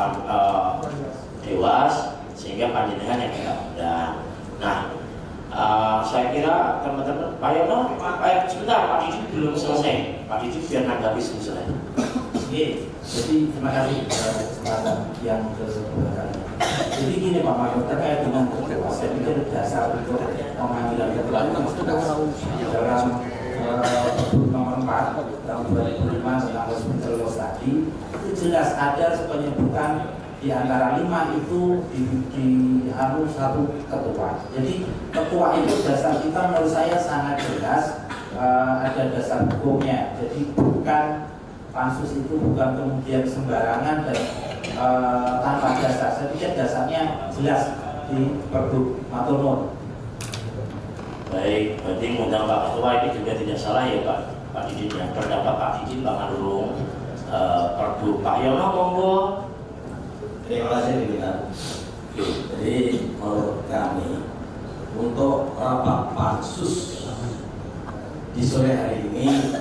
Speaker 1: Dewas, sehingga panjenengan yang kita undang. Nah, saya kira teman-teman, Pak Yono, sebentar, Pak Didi belum selesai. Pak Didi biar nanggapi selesai.
Speaker 10: Oke, jadi terima kasih kesempatan yang kedua. Jadi gini Pak Manurung, terkait dengan ketua, saya pikir dasar untuk pemanggilan ketua dalam Pergub nomor 4 tahun 2005 tentang hospital tadi itu jelas ada penyebutan di antara 5 itu di satu ketua. Jadi ketua itu dasar kita menurut saya sangat jelas, ada dasar hukumnya. Jadi bukan pansus itu bukan kemudian sembarangan dan tanpa dasar. Saya pikir dasarnya jelas di Pergub matur nuwun.
Speaker 1: Baik, berarti mengundang Pak Ketua ini juga tidak salah ya Pak Didin ya. Pendapat Pak Didin, Pak Manurung, Pergub Pak Yono monggo.
Speaker 7: Terima kasih Pimpinan. Jadi menurut kami untuk rapat pansus di sore hari ini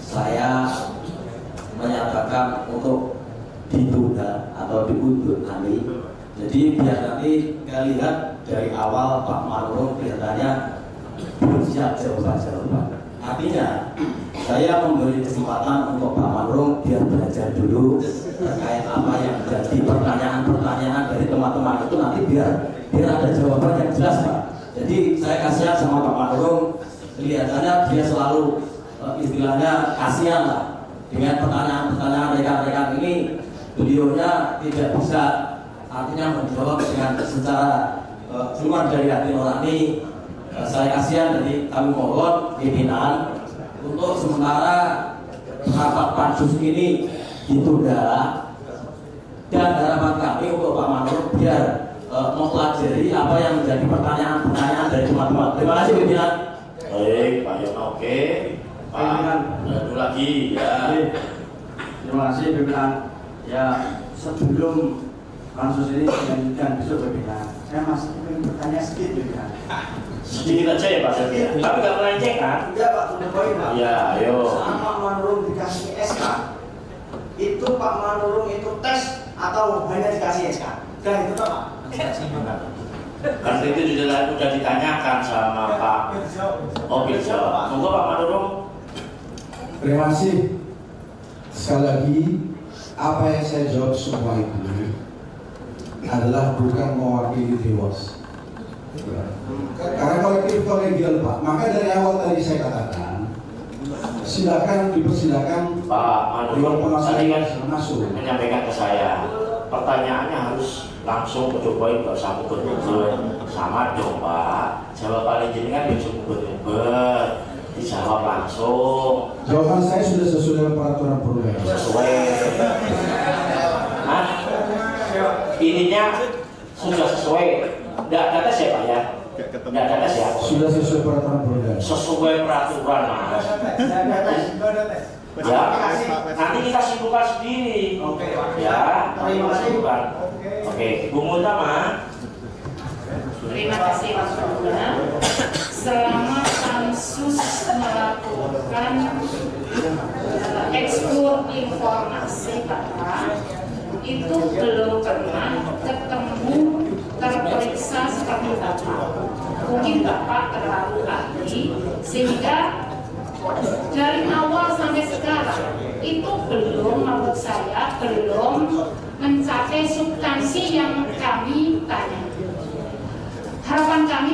Speaker 7: saya menyatakan untuk ditunda atau diundur kami. Jadi biar nanti kita lihat dari awal Pak Manurung kelihatannya belum siap jawaban-jawaban. Artinya saya memberi kesempatan untuk Pak Manurung biar belajar dulu terkait apa yang menjadi pertanyaan-pertanyaan dari teman-teman itu, nanti biar ada jawaban yang jelas Pak. Jadi saya kasihan sama Pak Manurung, kelihatannya dia selalu istilahnya kasihan lah dengan pertanyaan-pertanyaan rekan-rekan ini. Beliaunya tidak bisa artinya menjawab dengan secara
Speaker 11: keluar dari hati nurani. Saya kasihan, jadi kami mohon pimpinan untuk sementara rapat pansus ini ditunda, dan harapan kami untuk Pak Manur biar mempelajari apa yang menjadi pertanyaan-pertanyaan dari teman-teman. Terima kasih pimpinan.
Speaker 1: Baik, Pak Yono, oke. Pak, satu lagi ya.
Speaker 12: Terima kasih pimpinan. Ya, sebelum pansus ini dan besok pimpinan, saya masih ingin bertanya sedikit pimpinan.
Speaker 1: Sedikit aja ya Pak Setia. Tapi nggak melenceng kan?
Speaker 12: Enggak Pak, udah poin Pak.
Speaker 1: Iya, ayo.
Speaker 12: Selama Pak Manurung dikasih SK, itu Pak Manurung itu tes atau hanya dikasih SK? Dan itu Pak.
Speaker 1: Karena itu sudah ditanyakan sama Pak Obiljo. Monggo Pak Manurung.
Speaker 2: Terima kasih. Sekali lagi, apa yang saya jawab semua itu adalah bukan mewakili Dewas. Karena kolektif kolegial Pak, maka dari awal tadi saya katakan, silakan dipersilakan
Speaker 1: Pak Manurung tadi kan
Speaker 2: masuk
Speaker 1: menyampaikan ke saya, pertanyaannya harus langsung ke Jokowi, nggak usah mubet-mubet. Sama dong Pak, jawaban jenengan ya cukup mubet-mubet, dijawab langsung.
Speaker 2: Jawaban saya sudah sesuai dengan peraturan perundang-undangan.
Speaker 1: Sesuai. Nah, ininya sudah sesuai. Tidak ada tes ya Pak ya? Tidak ada tes ya?
Speaker 2: Sudah sesuai peraturan perundang-undangan.
Speaker 1: Sesuai peraturan Mas. Ya, nanti kita simpulkan sendiri. Ya, terima kasih. Oke, Bu Mutama.
Speaker 5: Terima kasih Mas Bunda. Selama pansus melakukan eksplor informasi Bapak, itu belum pernah ketemu terperiksa seperti Bapak. Mungkin Bapak terlalu ahli sehingga dari awal sampai sekarang itu belum, menurut saya belum mencapai substansi yang kami tanya. Harapan kami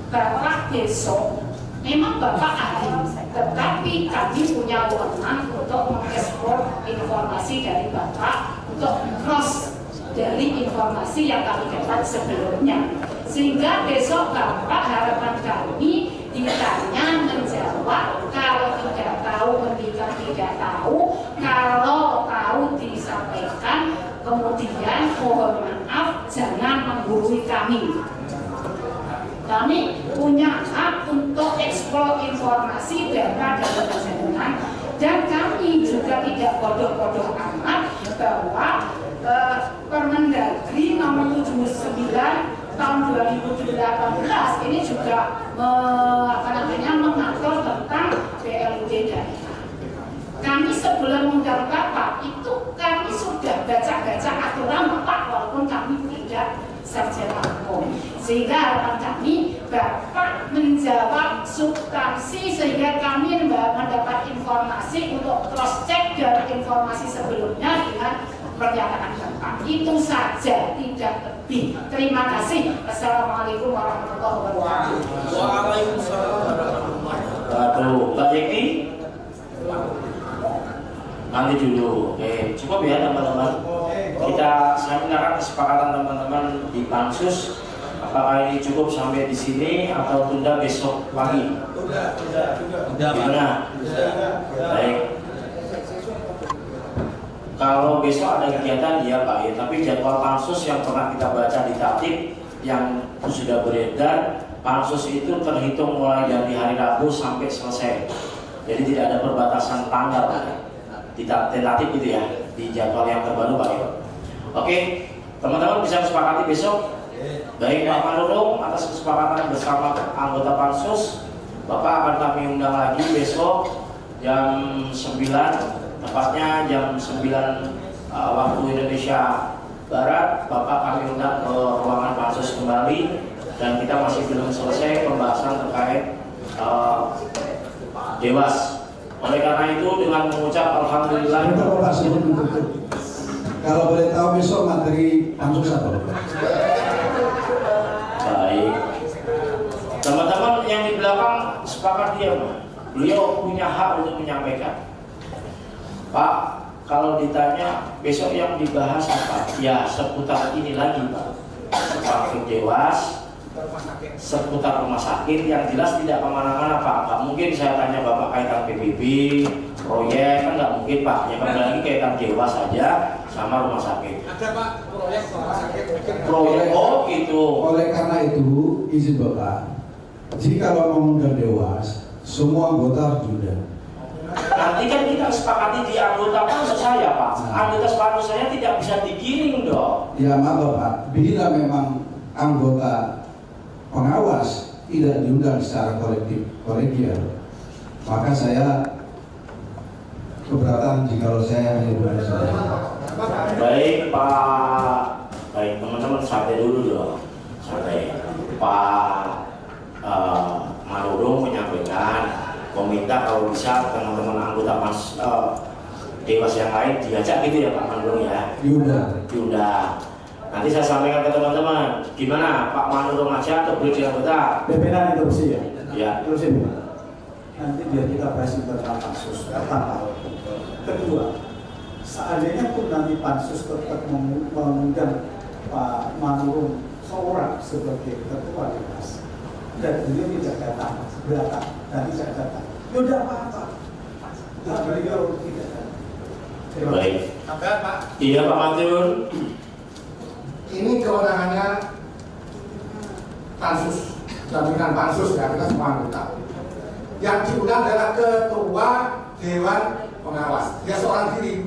Speaker 5: Bapak besok memang Bapak ahli, tetapi kami punya wewenang untuk mengeksplor informasi dari Bapak, untuk cross dari informasi yang kami dapat sebelumnya, sehingga besok Bapak harapan kami ditanya menjawab, kalau tidak tahu mendikan tidak tahu, kalau tahu disampaikan, kemudian mohon maaf jangan menggurui kami. Kami punya hak untuk eksplor informasi data dari perjalanan, dan kami juga tidak bodoh-bodoh amat bahwa Permendagri nomor 79 tahun 2018 ini juga mengatur tentang BLUD daerah. Kami sebelum mengundang Bapak itu kami sudah baca-baca aturan Bapak, walaupun kami tidak sarjana hukum, sehingga harapan kami Bapak menjawab substansi sehingga kami mendapat informasi untuk cross check dari informasi sebelumnya dengan pernyataan Bapak. Itu saja, tidak lebih. Terima kasih. Assalamualaikum warahmatullahi wabarakatuh.
Speaker 1: Waalaikumsalam warahmatullahi wabarakatuh. Pak Jeki, nanti dulu. Oke, cukup ya teman-teman. Saya minta kesepakatan teman-teman di pansus. Apakah ini cukup sampai di sini atau tunda besok pagi? Gimana? Baik. Kalau besok ada kegiatan ya Pak ya, tapi jadwal pansus yang pernah kita baca di Tatip yang sudah beredar, pansus itu terhitung mulai dari hari Rabu sampai selesai. Jadi tidak ada perbatasan tanggal Pak. Di Tatip itu ya, di jadwal yang terbaru Pak ya. Oke, teman-teman bisa kesepakati besok. Baik Pak Manurung, atas kesepakatan bersama anggota pansus, Bapak akan kami undang lagi besok jam 9, tepatnya jam 9 waktu Indonesia Barat. Bapak kami undang ke ruangan pansus kembali, dan kita masih belum selesai pembahasan terkait Dewas. Oleh karena itu dengan mengucap Alhamdulillah.
Speaker 2: Kalau boleh tahu besok materi pansus apa?
Speaker 1: Baik, teman-teman yang di belakang sepakat diam. Beliau punya hak untuk menyampaikan. Pak, kalau ditanya besok yang dibahas apa? Ya seputar ini lagi Pak. seputar Dewas, seputar rumah sakit, yang jelas tidak kemana-mana Pak. Nggak mungkin saya tanya Bapak kaitan PBB, proyek, kan nggak mungkin Pak. Ya kembali lagi kaitan Dewas saja sama rumah sakit.
Speaker 3: Ada Pak proyek rumah sakit.
Speaker 1: Proyek, oh gitu.
Speaker 2: Oleh karena itu, izin Bapak, jika kalau mengundang Dewas, semua anggota harus diundang.
Speaker 1: Nanti kan kita sepakati di anggota pansus saya Pak. Anggota pansus saya tidak bisa digiring dong.
Speaker 2: Ya maaf Bapak, bila memang anggota pengawas tidak diundang secara kolegial, maka saya keberatan jika saya diundang saja.
Speaker 1: Baik Pak, baik teman-teman santai dulu dong, santai. Pak Manurung menyampaikan meminta kalau bisa teman-teman anggota Dewas yang lain diajak gitu ya Pak Manurung ya. Diundang. Nanti saya sampaikan ke teman-teman, gimana Pak Manurung aja atau beliau di anggota?
Speaker 4: Pimpinan interupsi ya?
Speaker 1: Ya.
Speaker 4: Terusin. Nanti biar kita bahas internal pansus. Pertama. Kedua, seandainya pun nanti pansus tetap mengundang Pak Manurung seorang sebagai ketua Dewas dan beliau tidak datang, berapa? Nanti saya datang. Ya udah apa-apa. Beliau tidak datang.
Speaker 1: Baik.
Speaker 3: Tambahan Pak.
Speaker 1: Iya Pak Matur.
Speaker 3: Ini kewenangannya pansus, jaminan pansus ya, kita semua anggota. Yang diundang adalah ketua Dewan Pengawas. Dia seorang diri.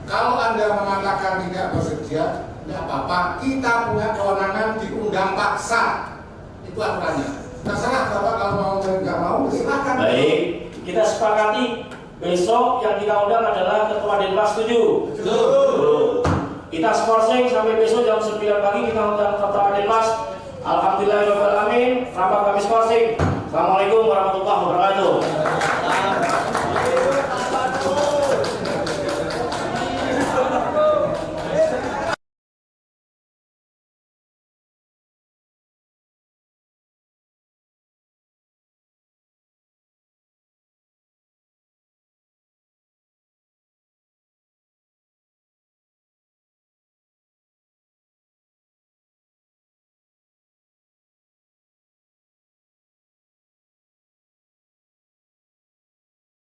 Speaker 3: Kalau Anda mengatakan tidak bersedia, tidak apa-apa. Kita punya kewenangan diundang paksa. Itu aturannya. Terserah Bapak kalau mau nggak mau, silakan.
Speaker 1: Baik, kita sepakati besok yang kita undang adalah Ketua Denwas. Setuju? Betul. Kita skorsing sampai besok jam 9 pagi kita undang Ketua Denwas. Alhamdulillahirobbilalamin. Rapat kami skorsing. Assalamualaikum warahmatullahi wabarakatuh.